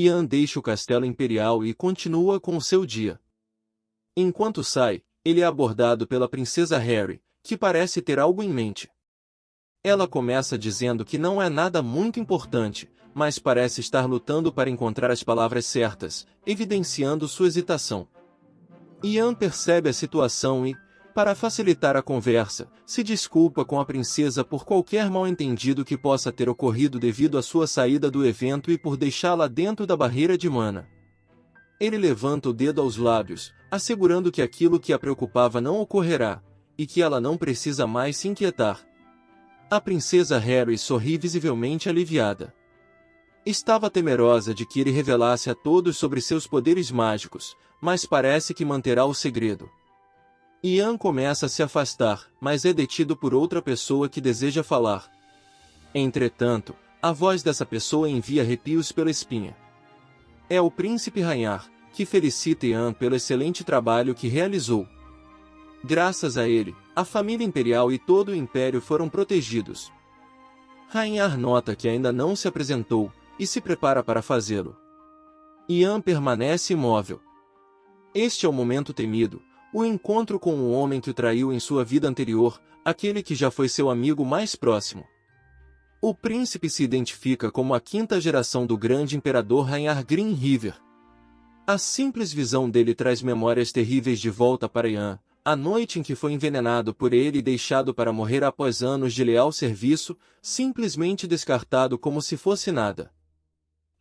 Ian deixa o castelo imperial e continua com o seu dia. Enquanto sai, ele é abordado pela princesa Harry, que parece ter algo em mente. Ela começa dizendo que não é nada muito importante, mas parece estar lutando para encontrar as palavras certas, evidenciando sua hesitação. Ian percebe a situação e, para facilitar a conversa, se desculpa com a princesa por qualquer mal-entendido que possa ter ocorrido devido à sua saída do evento e por deixá-la dentro da barreira de mana. Ele levanta o dedo aos lábios, assegurando que aquilo que a preocupava não ocorrerá, e que ela não precisa mais se inquietar. A princesa Harry sorri visivelmente aliviada. Estava temerosa de que ele revelasse a todos sobre seus poderes mágicos, mas parece que manterá o segredo. Ian começa a se afastar, mas é detido por outra pessoa que deseja falar. Entretanto, a voz dessa pessoa envia arrepios pela espinha. É o príncipe Rhaenyar, que felicita Ian pelo excelente trabalho que realizou. Graças a ele, a família imperial e todo o império foram protegidos. Rhaenyar nota que ainda não se apresentou, e se prepara para fazê-lo. Ian permanece imóvel. Este é o momento temido, o encontro com o homem que o traiu em sua vida anterior, aquele que já foi seu amigo mais próximo. O príncipe se identifica como a quinta geração do grande imperador Rhaenyar Greenriver. A simples visão dele traz memórias terríveis de volta para Ian, a noite em que foi envenenado por ele e deixado para morrer após anos de leal serviço, simplesmente descartado como se fosse nada.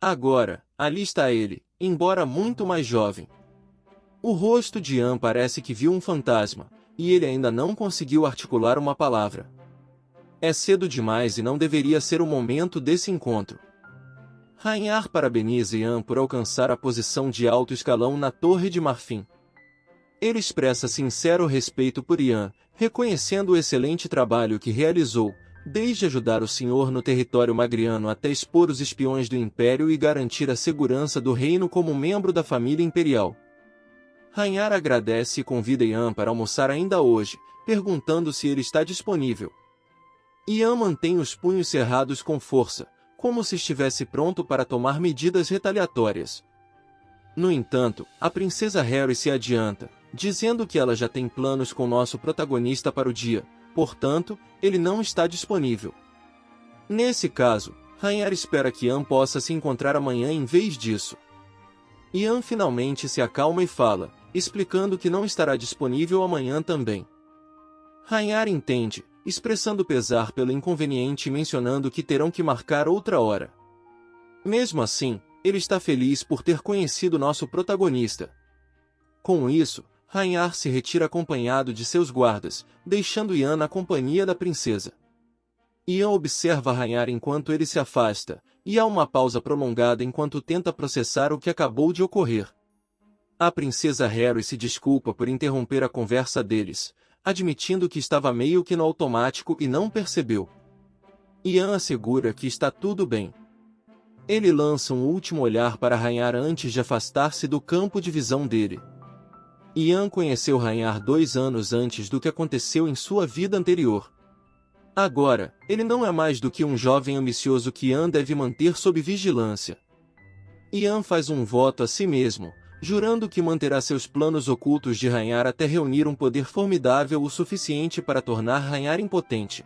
Agora, ali está ele, embora muito mais jovem. O rosto de Ian parece que viu um fantasma, e ele ainda não conseguiu articular uma palavra. É cedo demais e não deveria ser o momento desse encontro. Rhaenyar parabeniza Ian por alcançar a posição de alto escalão na Torre de Marfim. Ele expressa sincero respeito por Ian, reconhecendo o excelente trabalho que realizou, desde ajudar o senhor no território magriano até expor os espiões do Império e garantir a segurança do reino como membro da família imperial. Rhaenyar agradece e convida Ian para almoçar ainda hoje, perguntando se ele está disponível. Ian mantém os punhos cerrados com força, como se estivesse pronto para tomar medidas retaliatórias. No entanto, a princesa Harry se adianta, dizendo que ela já tem planos com nosso protagonista para o dia, portanto, ele não está disponível. Nesse caso, Rhaenyar espera que Ian possa se encontrar amanhã em vez disso. Ian finalmente se acalma e fala, explicando que não estará disponível amanhã também. Rhaenyar entende, expressando pesar pelo inconveniente e mencionando que terão que marcar outra hora. Mesmo assim, ele está feliz por ter conhecido nosso protagonista. Com isso, Rhaenyar se retira acompanhado de seus guardas, deixando Ian na companhia da princesa. Ian observa Rhaenyar enquanto ele se afasta, e há uma pausa prolongada enquanto tenta processar o que acabou de ocorrer. A princesa Harry se desculpa por interromper a conversa deles, admitindo que estava meio que no automático e não percebeu. Ian assegura que está tudo bem. Ele lança um último olhar para Rhaenyar antes de afastar-se do campo de visão dele. Ian conheceu Rhaenyar 2 anos antes do que aconteceu em sua vida anterior. Agora, ele não é mais do que um jovem ambicioso que Ian deve manter sob vigilância. Ian faz um voto a si mesmo, jurando que manterá seus planos ocultos de Rhaenyar até reunir um poder formidável o suficiente para tornar Rhaenyar impotente.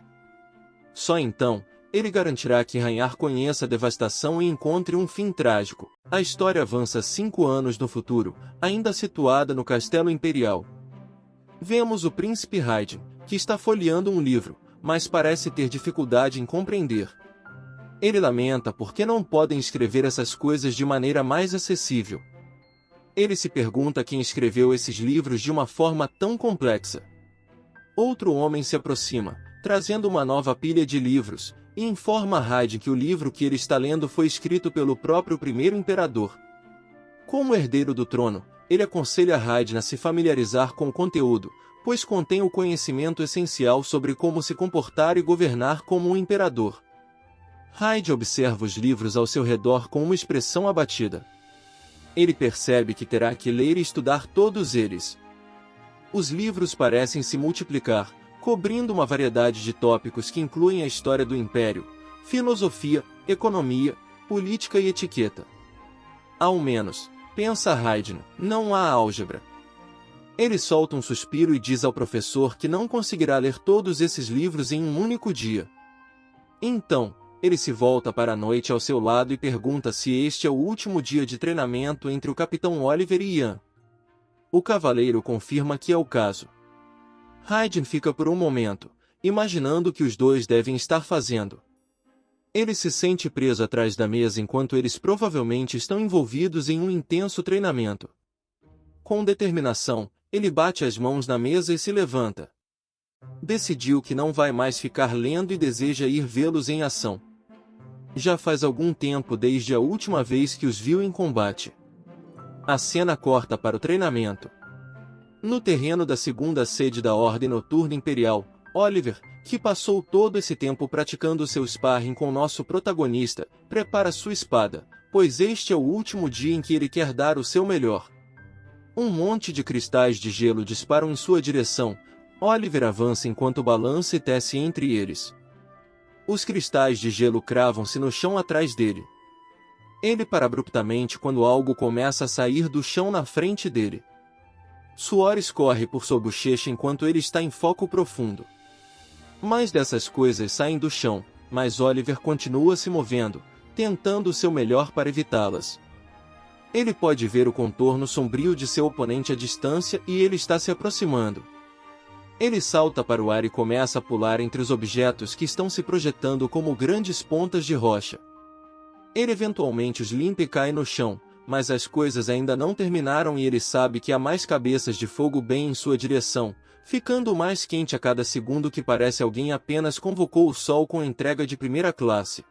Só então, ele garantirá que Rhaenyar conheça a devastação e encontre um fim trágico. A história avança 5 anos no futuro, ainda situada no Castelo Imperial. Vemos o príncipe Hayden, que está folheando um livro, mas parece ter dificuldade em compreender. Ele lamenta porque não podem escrever essas coisas de maneira mais acessível. Ele se pergunta quem escreveu esses livros de uma forma tão complexa. Outro homem se aproxima, trazendo uma nova pilha de livros, e informa a Hayden que o livro que ele está lendo foi escrito pelo próprio primeiro imperador. Como herdeiro do trono, ele aconselha Hayden a se familiarizar com o conteúdo, pois contém o conhecimento essencial sobre como se comportar e governar como um imperador. Hayden observa os livros ao seu redor com uma expressão abatida. Ele percebe que terá que ler e estudar todos eles. Os livros parecem se multiplicar, cobrindo uma variedade de tópicos que incluem a história do Império, filosofia, economia, política e etiqueta. Ao menos, pensa Hayden, não há álgebra. Ele solta um suspiro e diz ao professor que não conseguirá ler todos esses livros em um único dia. Então, ele se volta para a noite ao seu lado e pergunta se este é o último dia de treinamento entre o Capitão Oliver e Ian. O cavaleiro confirma que é o caso. Hayden fica por um momento, imaginando o que os dois devem estar fazendo. Ele se sente preso atrás da mesa enquanto eles provavelmente estão envolvidos em um intenso treinamento. Com determinação, ele bate as mãos na mesa e se levanta. Decidiu que não vai mais ficar lendo e deseja ir vê-los em ação. Já faz algum tempo desde a última vez que os viu em combate. A cena corta para o treinamento. No terreno da segunda sede da Ordem Noturna Imperial, Oliver, que passou todo esse tempo praticando seu sparring com nosso protagonista, prepara sua espada, pois este é o último dia em que ele quer dar o seu melhor. Um monte de cristais de gelo disparam em sua direção. Oliver avança enquanto balança e tece entre eles. Os cristais de gelo cravam-se no chão atrás dele. Ele para abruptamente quando algo começa a sair do chão na frente dele. Suor escorre por sua bochecha enquanto ele está em foco profundo. Mais dessas coisas saem do chão, mas Oliver continua se movendo, tentando o seu melhor para evitá-las. Ele pode ver o contorno sombrio de seu oponente à distância e ele está se aproximando. Ele salta para o ar e começa a pular entre os objetos que estão se projetando como grandes pontas de rocha. Ele eventualmente os limpa e cai no chão, mas as coisas ainda não terminaram e ele sabe que há mais cabeças de fogo bem em sua direção, ficando mais quente a cada segundo que parece alguém apenas convocou o sol com entrega de primeira classe.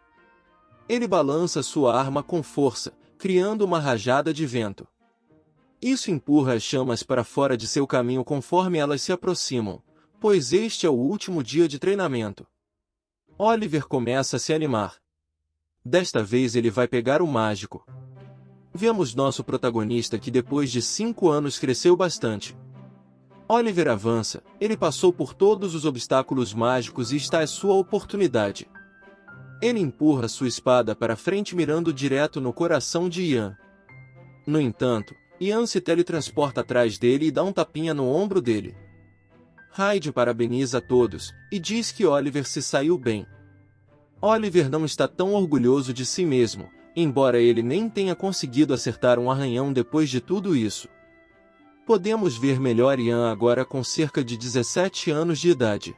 Ele balança sua arma com força, criando uma rajada de vento. Isso empurra as chamas para fora de seu caminho conforme elas se aproximam, pois este é o último dia de treinamento. Oliver começa a se animar. Desta vez ele vai pegar o mágico. Vemos nosso protagonista que depois de 5 anos cresceu bastante. Oliver avança, ele passou por todos os obstáculos mágicos e está à sua oportunidade. Ele empurra sua espada para frente mirando direto no coração de Ian. No entanto, Ian se teletransporta atrás dele e dá um tapinha no ombro dele. Hyde parabeniza a todos, e diz que Oliver se saiu bem. Oliver não está tão orgulhoso de si mesmo, embora ele nem tenha conseguido acertar um arranhão depois de tudo isso. Podemos ver melhor Ian agora com cerca de 17 anos de idade.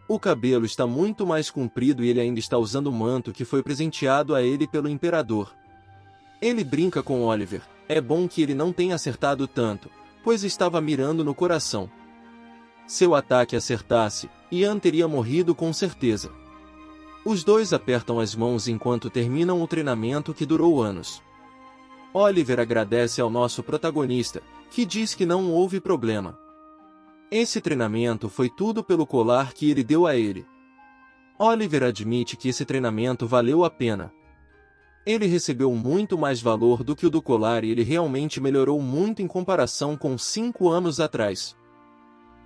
O cabelo está muito mais comprido e ele ainda está usando o manto que foi presenteado a ele pelo imperador. Ele brinca com Oliver, é bom que ele não tenha acertado tanto, pois estava mirando no coração. Se o ataque acertasse, Ian teria morrido com certeza. Os dois apertam as mãos enquanto terminam o treinamento que durou anos. Oliver agradece ao nosso protagonista, que diz que não houve problema. Esse treinamento foi tudo pelo colar que ele deu a ele. Oliver admite que esse treinamento valeu a pena. Ele recebeu muito mais valor do que o do colar e ele realmente melhorou muito em comparação com 5 anos atrás.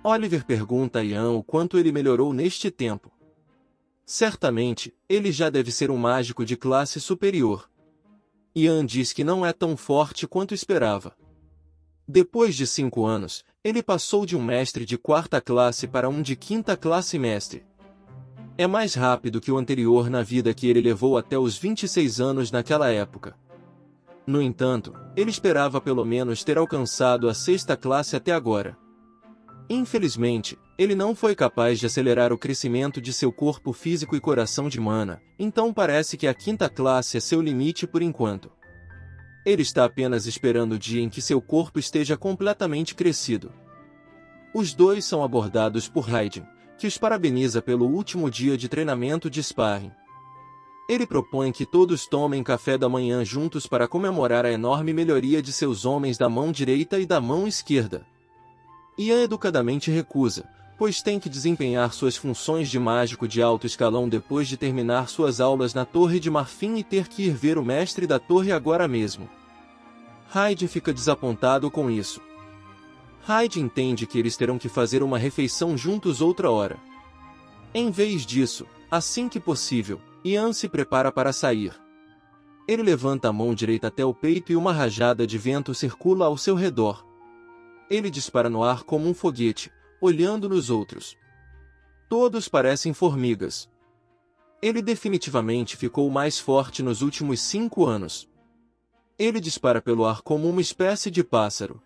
Oliver pergunta a Ian o quanto ele melhorou neste tempo. Certamente, ele já deve ser um mágico de classe superior. Ian diz que não é tão forte quanto esperava. Depois de 5 anos, ele passou de um mestre de 4ª classe para um de 5ª classe mestre. É mais rápido que o anterior na vida que ele levou até os 26 anos naquela época. No entanto, ele esperava pelo menos ter alcançado a 6ª classe até agora. Infelizmente, ele não foi capaz de acelerar o crescimento de seu corpo físico e coração de mana, então parece que a 5ª classe é seu limite por enquanto. Ele está apenas esperando o dia em que seu corpo esteja completamente crescido. Os dois são abordados por Hayden, que os parabeniza pelo último dia de treinamento de sparring. Ele propõe que todos tomem café da manhã juntos para comemorar a enorme melhoria de seus homens da mão direita e da mão esquerda. Ian educadamente recusa, pois tem que desempenhar suas funções de mágico de alto escalão depois de terminar suas aulas na Torre de Marfim e ter que ir ver o mestre da torre agora mesmo. Hyde fica desapontado com isso. Hyde entende que eles terão que fazer uma refeição juntos outra hora. Em vez disso, assim que possível, Ian se prepara para sair. Ele levanta a mão direita até o peito e uma rajada de vento circula ao seu redor. Ele dispara no ar como um foguete, olhando nos outros. Todos parecem formigas. Ele definitivamente ficou mais forte nos últimos 5 anos. Ele dispara pelo ar como uma espécie de pássaro.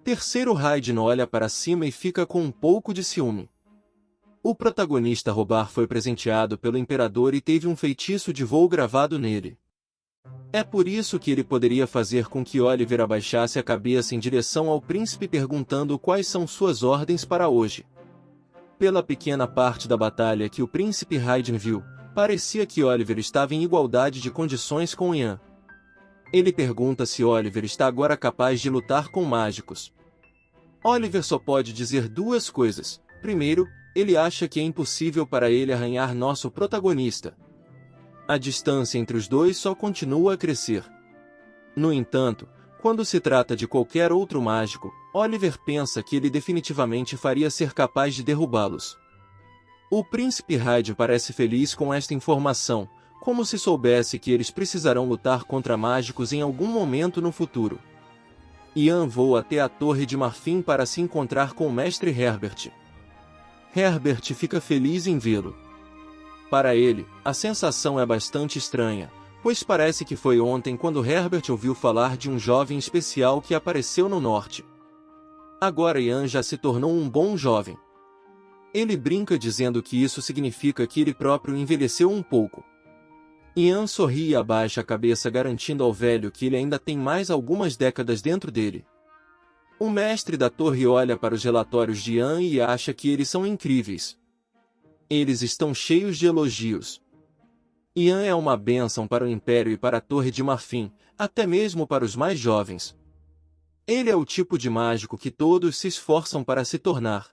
Terceiro Raiden olha para cima e fica com um pouco de ciúme. O protagonista Robar foi presenteado pelo Imperador e teve um feitiço de voo gravado nele. É por isso que ele poderia fazer com que Oliver abaixasse a cabeça em direção ao príncipe perguntando quais são suas ordens para hoje. Pela pequena parte da batalha que o príncipe Raiden viu, parecia que Oliver estava em igualdade de condições com Ian. Ele pergunta se Oliver está agora capaz de lutar com mágicos. Oliver só pode dizer duas coisas. Primeiro, ele acha que é impossível para ele arranhar nosso protagonista. A distância entre os dois só continua a crescer. No entanto, quando se trata de qualquer outro mágico, Oliver pensa que ele definitivamente faria ser capaz de derrubá-los. O príncipe Raiden parece feliz com esta informação, como se soubesse que eles precisarão lutar contra mágicos em algum momento no futuro. Ian voa até a Torre de Marfim para se encontrar com o mestre Herbert. Herbert fica feliz em vê-lo. Para ele, a sensação é bastante estranha, pois parece que foi ontem quando Herbert ouviu falar de um jovem especial que apareceu no norte. Agora Ian já se tornou um bom jovem. Ele brinca dizendo que isso significa que ele próprio envelheceu um pouco. Ian sorri e abaixa a cabeça garantindo ao velho que ele ainda tem mais algumas décadas dentro dele. O mestre da torre olha para os relatórios de Ian e acha que eles são incríveis. Eles estão cheios de elogios. Ian é uma bênção para o Império e para a Torre de Marfim, até mesmo para os mais jovens. Ele é o tipo de mágico que todos se esforçam para se tornar.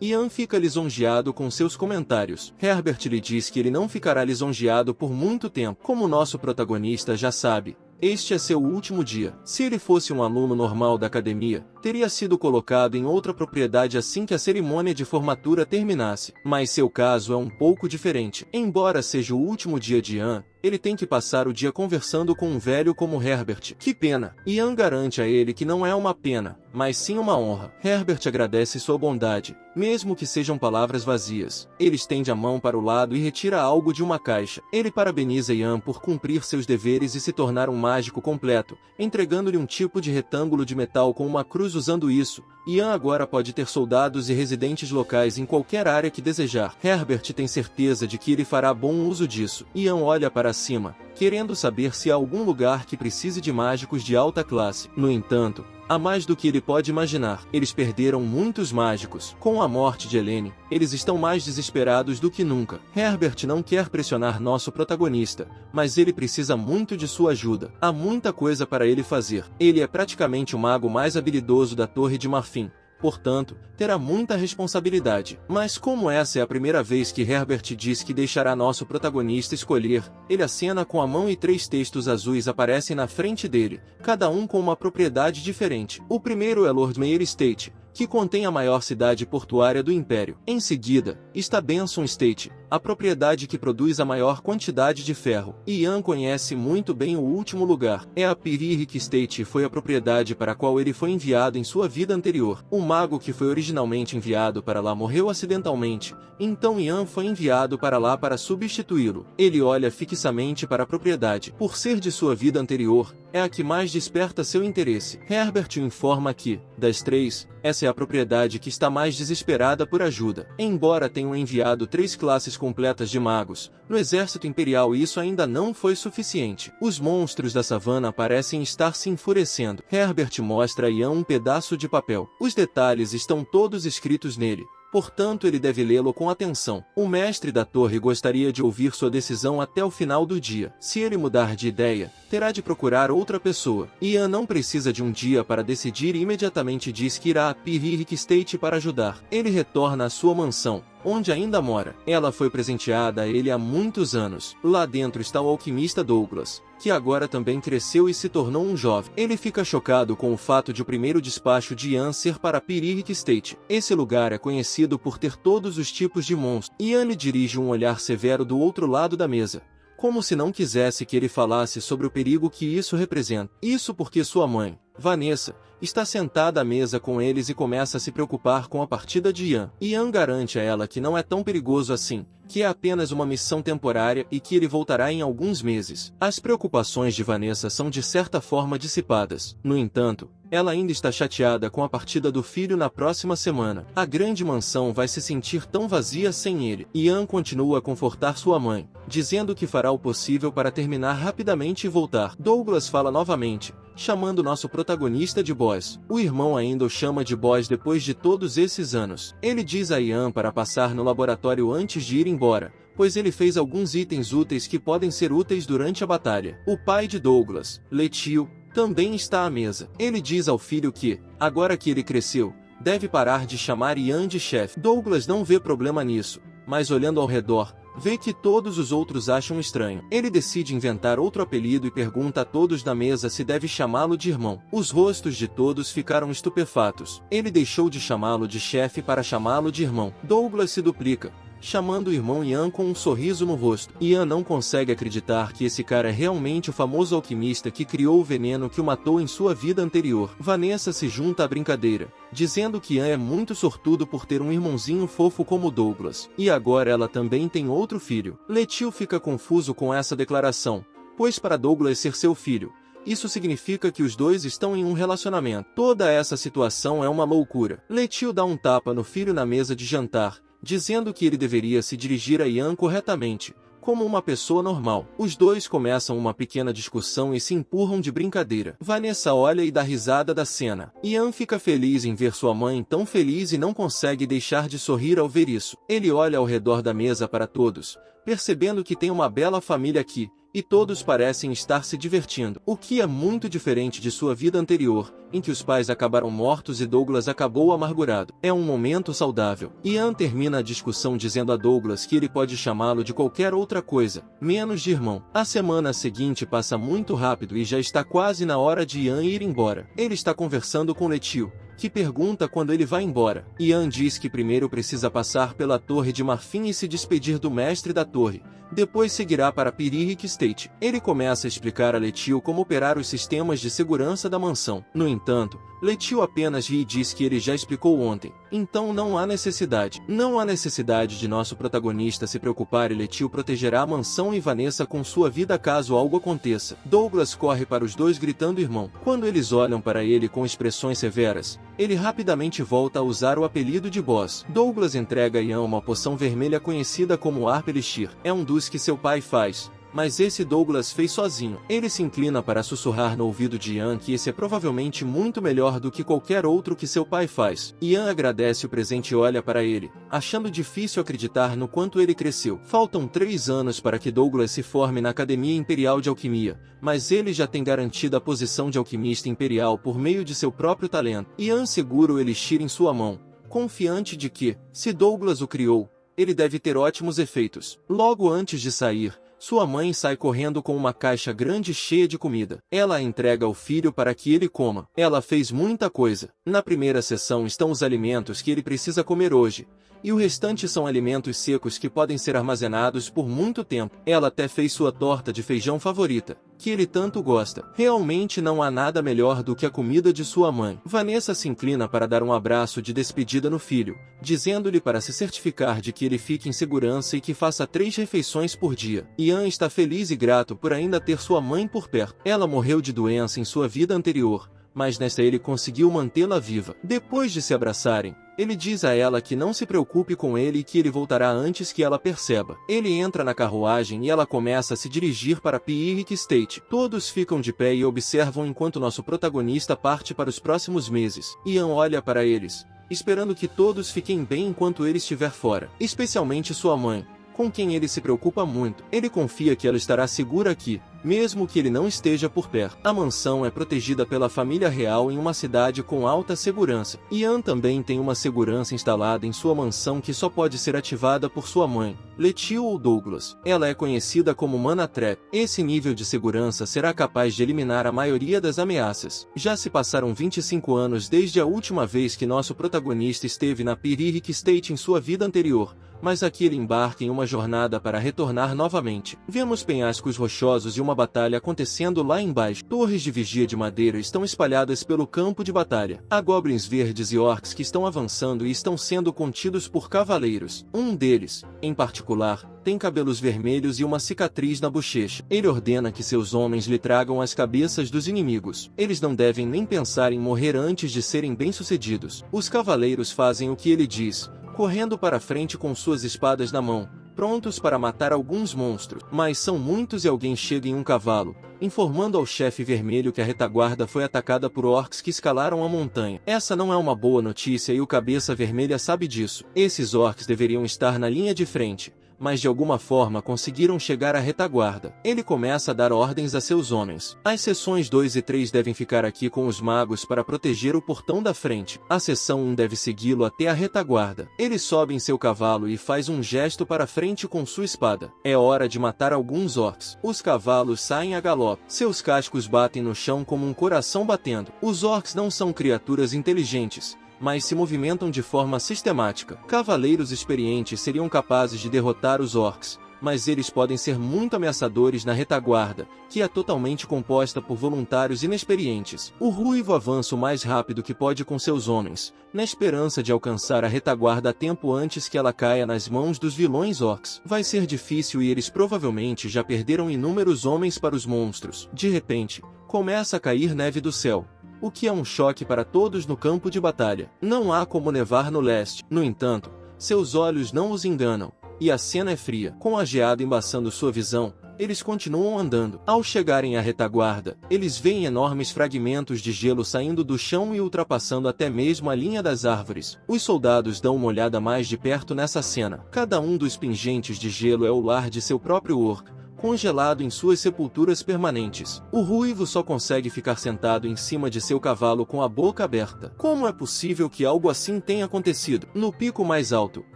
Ian fica lisonjeado com seus comentários. Herbert lhe diz que ele não ficará lisonjeado por muito tempo. Como nosso protagonista já sabe, este é seu último dia. Se ele fosse um aluno normal da academia, teria sido colocado em outra propriedade assim que a cerimônia de formatura terminasse. Mas seu caso é um pouco diferente. Embora seja o último dia de Ian, ele tem que passar o dia conversando com um velho como Herbert. Que pena! Ian garante a ele que não é uma pena, mas sim uma honra. Herbert agradece sua bondade, mesmo que sejam palavras vazias. Ele estende a mão para o lado e retira algo de uma caixa. Ele parabeniza Ian por cumprir seus deveres e se tornar um mágico completo, entregando-lhe um tipo de retângulo de metal com uma cruz. Usando isso, Ian agora pode ter soldados e residentes locais em qualquer área que desejar. Herbert tem certeza de que ele fará bom uso disso. Ian olha para cima, querendo saber se há algum lugar que precise de mágicos de alta classe. No entanto, há mais do que ele pode imaginar. Eles perderam muitos mágicos. Com a morte de Helene, eles estão mais desesperados do que nunca. Herbert não quer pressionar nosso protagonista, mas ele precisa muito de sua ajuda. Há muita coisa para ele fazer. Ele é praticamente o mago mais habilidoso da Torre de Marfim. Portanto, terá muita responsabilidade. Mas como essa é a primeira vez que Herbert diz que deixará nosso protagonista escolher, ele acena com a mão e 3 textos azuis aparecem na frente dele, cada um com uma propriedade diferente. O primeiro é Lord Mayor Estate, que contém a maior cidade portuária do Império. Em seguida, está Benson Estate, a propriedade que produz a maior quantidade de ferro. Ian conhece muito bem o último lugar. É a Piriric Estate e foi a propriedade para a qual ele foi enviado em sua vida anterior. O mago que foi originalmente enviado para lá morreu acidentalmente, então Ian foi enviado para lá para substituí-lo. Ele olha fixamente para a propriedade. Por ser de sua vida anterior, é a que mais desperta seu interesse. Herbert o informa que, das 3, essa é a propriedade que está mais desesperada por ajuda. Embora tenham enviado 3 classes completas de magos, no exército imperial isso ainda não foi suficiente. Os monstros da savana parecem estar se enfurecendo. Herbert mostra a Ian um pedaço de papel. Os detalhes estão todos escritos nele. Portanto, ele deve lê-lo com atenção. O mestre da torre gostaria de ouvir sua decisão até o final do dia. Se ele mudar de ideia, terá de procurar outra pessoa. Ian não precisa de um dia para decidir e imediatamente diz que irá a Piriric Estate para ajudar. Ele retorna à sua mansão, onde ainda mora. Ela foi presenteada a ele há muitos anos. Lá dentro está o alquimista Douglas, que agora também cresceu e se tornou um jovem. Ele fica chocado com o fato de o primeiro despacho de Ian ser para Piriric Estate. Esse lugar é conhecido por ter todos os tipos de monstros. Ian lhe dirige um olhar severo do outro lado da mesa, como se não quisesse que ele falasse sobre o perigo que isso representa. Isso porque sua mãe, Vanessa, está sentada à mesa com eles e começa a se preocupar com a partida de Ian. Ian garante a ela que não é tão perigoso assim, que é apenas uma missão temporária e que ele voltará em alguns meses. As preocupações de Vanessa são de certa forma dissipadas. No entanto, ela ainda está chateada com a partida do filho na próxima semana. A grande mansão vai se sentir tão vazia sem ele. Ian continua a confortar sua mãe, dizendo que fará o possível para terminar rapidamente e voltar. Douglas fala novamente, chamando nosso protagonista de Boss. O irmão ainda o chama de Boss depois de todos esses anos. Ele diz a Ian para passar no laboratório antes de ir embora, pois ele fez alguns itens úteis que podem ser úteis durante a batalha. O pai de Douglas, Letio, também está à mesa. Ele diz ao filho que, agora que ele cresceu, deve parar de chamar Ian de chefe. Douglas não vê problema nisso, mas olhando ao redor, vê que todos os outros acham estranho. Ele decide inventar outro apelido e pergunta a todos na mesa se deve chamá-lo de irmão. Os rostos de todos ficaram estupefatos. Ele deixou de chamá-lo de chefe para chamá-lo de irmão. Douglas se duplica, chamando o irmão Ian com um sorriso no rosto. Ian não consegue acreditar que esse cara é realmente o famoso alquimista que criou o veneno que o matou em sua vida anterior. Vanessa se junta à brincadeira, dizendo que Ian é muito sortudo por ter um irmãozinho fofo como Douglas. E agora ela também tem outro filho. Letio fica confuso com essa declaração, pois para Douglas ser seu filho, isso significa que os dois estão em um relacionamento. Toda essa situação é uma loucura. Letio dá um tapa no filho na mesa de jantar, dizendo que ele deveria se dirigir a Ian corretamente, como uma pessoa normal. Os dois começam uma pequena discussão e se empurram de brincadeira. Vanessa olha e dá risada da cena. Ian fica feliz em ver sua mãe tão feliz e não consegue deixar de sorrir ao ver isso. Ele olha ao redor da mesa para todos, percebendo que tem uma bela família aqui, e todos parecem estar se divertindo, o que é muito diferente de sua vida anterior, em que os pais acabaram mortos e Douglas acabou amargurado. É um momento saudável. Ian termina a discussão dizendo a Douglas que ele pode chamá-lo de qualquer outra coisa, menos de irmão. A semana seguinte passa muito rápido e já está quase na hora de Ian ir embora. Ele está conversando com Letio, que pergunta quando ele vai embora. Ian diz que primeiro precisa passar pela Torre de Marfim e se despedir do mestre da torre. Depois seguirá para Pyrrhic State. Ele começa a explicar a Letio como operar os sistemas de segurança da mansão. No entanto, Letio apenas ri e diz que ele já explicou ontem, então não há necessidade. Não há necessidade de nosso protagonista se preocupar e Letio protegerá a mansão e Vanessa com sua vida caso algo aconteça. Douglas corre para os dois gritando irmão. Quando eles olham para ele com expressões severas, ele rapidamente volta a usar o apelido de Boss. Douglas entrega a Ian uma poção vermelha conhecida como Arp Elixir. É um dos que seu pai faz, mas esse Douglas fez sozinho. Ele se inclina para sussurrar no ouvido de Ian que esse é provavelmente muito melhor do que qualquer outro que seu pai faz. Ian agradece o presente e olha para ele, achando difícil acreditar no quanto ele cresceu. Faltam 3 anos para que Douglas se forme na Academia Imperial de Alquimia, mas ele já tem garantida a posição de alquimista imperial por meio de seu próprio talento. Ian segura o elixir em sua mão, confiante de que, se Douglas o criou, ele deve ter ótimos efeitos. Logo antes de sair, sua mãe sai correndo com uma caixa grande cheia de comida. Ela a entrega ao filho para que ele coma. Ela fez muita coisa. Na primeira seção estão os alimentos que ele precisa comer hoje, e o restante são alimentos secos que podem ser armazenados por muito tempo. Ela até fez sua torta de feijão favorita, que ele tanto gosta. Realmente não há nada melhor do que a comida de sua mãe. Vanessa se inclina para dar um abraço de despedida no filho, dizendo-lhe para se certificar de que ele fique em segurança e que faça 3 refeições por dia. Ian está feliz e grato por ainda ter sua mãe por perto. Ela morreu de doença em sua vida anterior, mas nesta ele conseguiu mantê-la viva. Depois de se abraçarem, ele diz a ela que não se preocupe com ele e que ele voltará antes que ela perceba. Ele entra na carruagem e ela começa a se dirigir para Pyrrhic State. Todos ficam de pé e observam enquanto nosso protagonista parte para os próximos meses. Ian olha para eles, esperando que todos fiquem bem enquanto ele estiver fora, especialmente sua mãe, com quem ele se preocupa muito. Ele confia que ela estará segura aqui, mesmo que ele não esteja por perto. A mansão é protegida pela família real em uma cidade com alta segurança. Ian também tem uma segurança instalada em sua mansão que só pode ser ativada por sua mãe, Letio ou Douglas. Ela é conhecida como Mana Trap. Esse nível de segurança será capaz de eliminar a maioria das ameaças. Já se passaram 25 anos desde a última vez que nosso protagonista esteve na Pyrrhic State em sua vida anterior, mas aqui ele embarca em uma jornada para retornar novamente. Vemos penhascos rochosos e uma batalha acontecendo lá embaixo. Torres de vigia de madeira estão espalhadas pelo campo de batalha. Há goblins verdes e orcs que estão avançando e estão sendo contidos por cavaleiros. Um deles, em particular, tem cabelos vermelhos e uma cicatriz na bochecha. Ele ordena que seus homens lhe tragam as cabeças dos inimigos. Eles não devem nem pensar em morrer antes de serem bem-sucedidos. Os cavaleiros fazem o que ele diz, correndo para frente com suas espadas na mão, prontos para matar alguns monstros. Mas são muitos e alguém chega em um cavalo, informando ao chefe vermelho que a retaguarda foi atacada por orcs que escalaram a montanha. Essa não é uma boa notícia e o cabeça vermelha sabe disso. Esses orcs deveriam estar na linha de frente, mas de alguma forma conseguiram chegar à retaguarda. Ele começa a dar ordens a seus homens. As seções 2 e 3 devem ficar aqui com os magos para proteger o portão da frente. A seção 1 deve segui-lo até a retaguarda. Ele sobe em seu cavalo e faz um gesto para frente com sua espada. É hora de matar alguns orcs. Os cavalos saem a galope. Seus cascos batem no chão como um coração batendo. Os orcs não são criaturas inteligentes, mas se movimentam de forma sistemática. Cavaleiros experientes seriam capazes de derrotar os orcs, mas eles podem ser muito ameaçadores na retaguarda, que é totalmente composta por voluntários inexperientes. O ruivo avança o mais rápido que pode com seus homens, na esperança de alcançar a retaguarda a tempo antes que ela caia nas mãos dos vilões orcs. Vai ser difícil e eles provavelmente já perderam inúmeros homens para os monstros. De repente, começa a cair neve do céu, o que é um choque para todos no campo de batalha. Não há como nevar no leste. No entanto, seus olhos não os enganam, e a cena é fria. Com a geada embaçando sua visão, eles continuam andando. Ao chegarem à retaguarda, eles veem enormes fragmentos de gelo saindo do chão e ultrapassando até mesmo a linha das árvores. Os soldados dão uma olhada mais de perto nessa cena. Cada um dos pingentes de gelo é o lar de seu próprio orc, congelado em suas sepulturas permanentes. O ruivo só consegue ficar sentado em cima de seu cavalo com a boca aberta. Como é possível que algo assim tenha acontecido? No pico mais alto,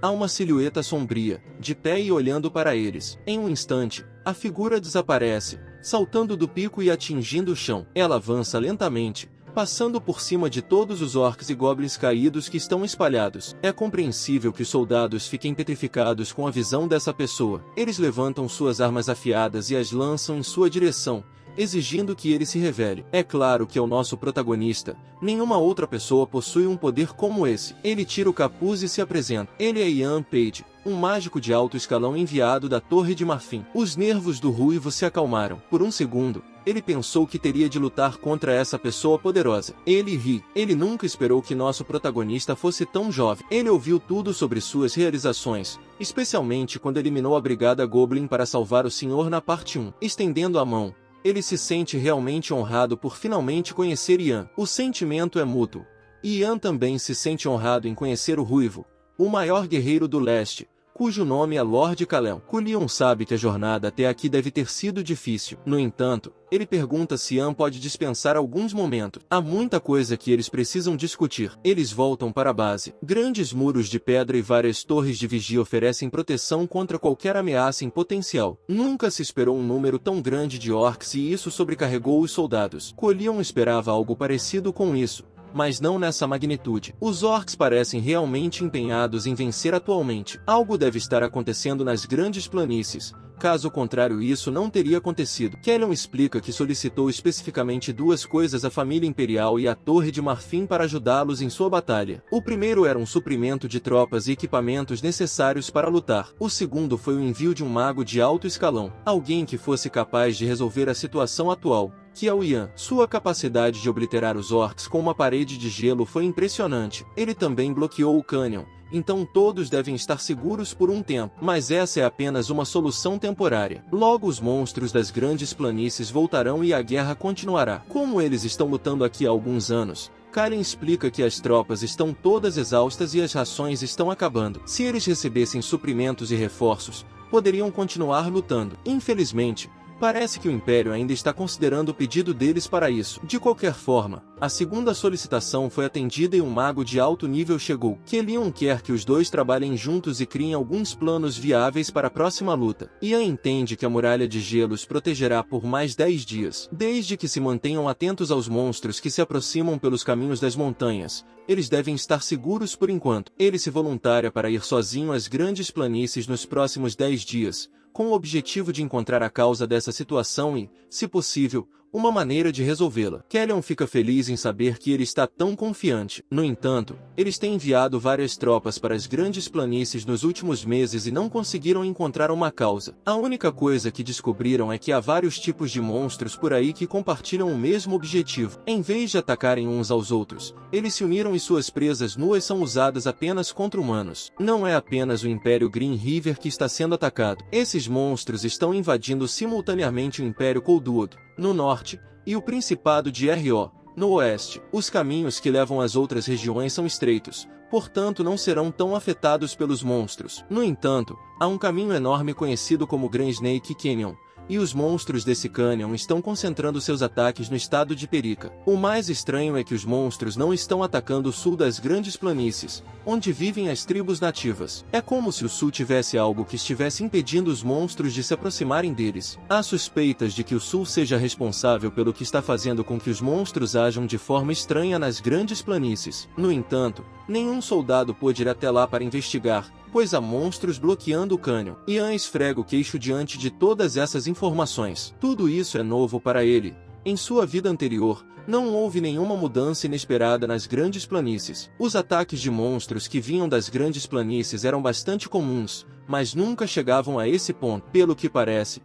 há uma silhueta sombria, de pé e olhando para eles. Em um instante, a figura desaparece, saltando do pico e atingindo o chão. Ela avança lentamente, passando por cima de todos os orcs e goblins caídos que estão espalhados. É compreensível que os soldados fiquem petrificados com a visão dessa pessoa. Eles levantam suas armas afiadas e as lançam em sua direção, exigindo que ele se revele. É claro que é o nosso protagonista. Nenhuma outra pessoa possui um poder como esse. Ele tira o capuz e se apresenta. Ele é Ian Page, um mágico de alto escalão enviado da Torre de Marfim. Os nervos do ruivo se acalmaram. Por um segundo, ele pensou que teria de lutar contra essa pessoa poderosa. Ele ri. Ele nunca esperou que nosso protagonista fosse tão jovem. Ele ouviu tudo sobre suas realizações, especialmente quando eliminou a Brigada Goblin para salvar o senhor na parte 1. Estendendo a mão, ele se sente realmente honrado por finalmente conhecer Ian. O sentimento é mútuo. Ian também se sente honrado em conhecer o ruivo, o maior guerreiro do leste, cujo nome é Lord Kalel. Culion sabe que a jornada até aqui deve ter sido difícil. No entanto, ele pergunta se Ian pode dispensar alguns momentos. Há muita coisa que eles precisam discutir. Eles voltam para a base. Grandes muros de pedra e várias torres de vigia oferecem proteção contra qualquer ameaça em potencial. Nunca se esperou um número tão grande de orcs e isso sobrecarregou os soldados. Culion esperava algo parecido com isso, mas não nessa magnitude. Os orcs parecem realmente empenhados em vencer atualmente. Algo deve estar acontecendo nas grandes planícies. Caso contrário, isso não teria acontecido. Kellyon explica que solicitou especificamente duas coisas à família imperial e à Torre de Marfim para ajudá-los em sua batalha. O primeiro era um suprimento de tropas e equipamentos necessários para lutar. O segundo foi o envio de um mago de alto escalão, alguém que fosse capaz de resolver a situação atual, que é o Ian. Sua capacidade de obliterar os orcs com uma parede de gelo foi impressionante. Ele também bloqueou o cânion, então todos devem estar seguros por um tempo. Mas essa é apenas uma solução temporária. Logo os monstros das grandes planícies voltarão e a guerra continuará. Como eles estão lutando aqui há alguns anos, Karen explica que as tropas estão todas exaustas e as rações estão acabando. Se eles recebessem suprimentos e reforços, poderiam continuar lutando. Infelizmente, Parece que o Império ainda está considerando o pedido deles para isso. De qualquer forma, a segunda solicitação foi atendida e um mago de alto nível chegou. Kellion quer que os dois trabalhem juntos e criem alguns planos viáveis para a próxima luta. Ian entende que a muralha de gelo os protegerá por mais 10 dias, desde que se mantenham atentos aos monstros que se aproximam pelos caminhos das montanhas. Eles devem estar seguros por enquanto. Ele se voluntaria para ir sozinho às grandes planícies nos próximos 10 dias, com o objetivo de encontrar a causa dessa situação e, se possível, uma maneira de resolvê-la. Kellion fica feliz em saber que ele está tão confiante. No entanto, eles têm enviado várias tropas para as grandes planícies nos últimos meses e não conseguiram encontrar uma causa. A única coisa que descobriram é que há vários tipos de monstros por aí que compartilham o mesmo objetivo. Em vez de atacarem uns aos outros, eles se uniram e suas presas nuas são usadas apenas contra humanos. Não é apenas o Império Green River que está sendo atacado. Esses monstros estão invadindo simultaneamente o Império Coldwood, no norte, e o Principado de R.O., no oeste. Os caminhos que levam às outras regiões são estreitos, portanto não serão tão afetados pelos monstros. No entanto, há um caminho enorme conhecido como Grand Snake Canyon, e os monstros desse cânion estão concentrando seus ataques no estado de Perica. O mais estranho é que os monstros não estão atacando o sul das grandes planícies, onde vivem as tribos nativas. É como se o sul tivesse algo que estivesse impedindo os monstros de se aproximarem deles. Há suspeitas de que o sul seja responsável pelo que está fazendo com que os monstros ajam de forma estranha nas grandes planícies. No entanto, nenhum soldado pôde ir até lá para investigar, pois há monstros bloqueando o cânion. Ian esfrega o queixo diante de todas essas informações. Tudo isso é novo para ele. Em sua vida anterior, não houve nenhuma mudança inesperada nas grandes planícies. Os ataques de monstros que vinham das grandes planícies eram bastante comuns, mas nunca chegavam a esse ponto. Pelo que parece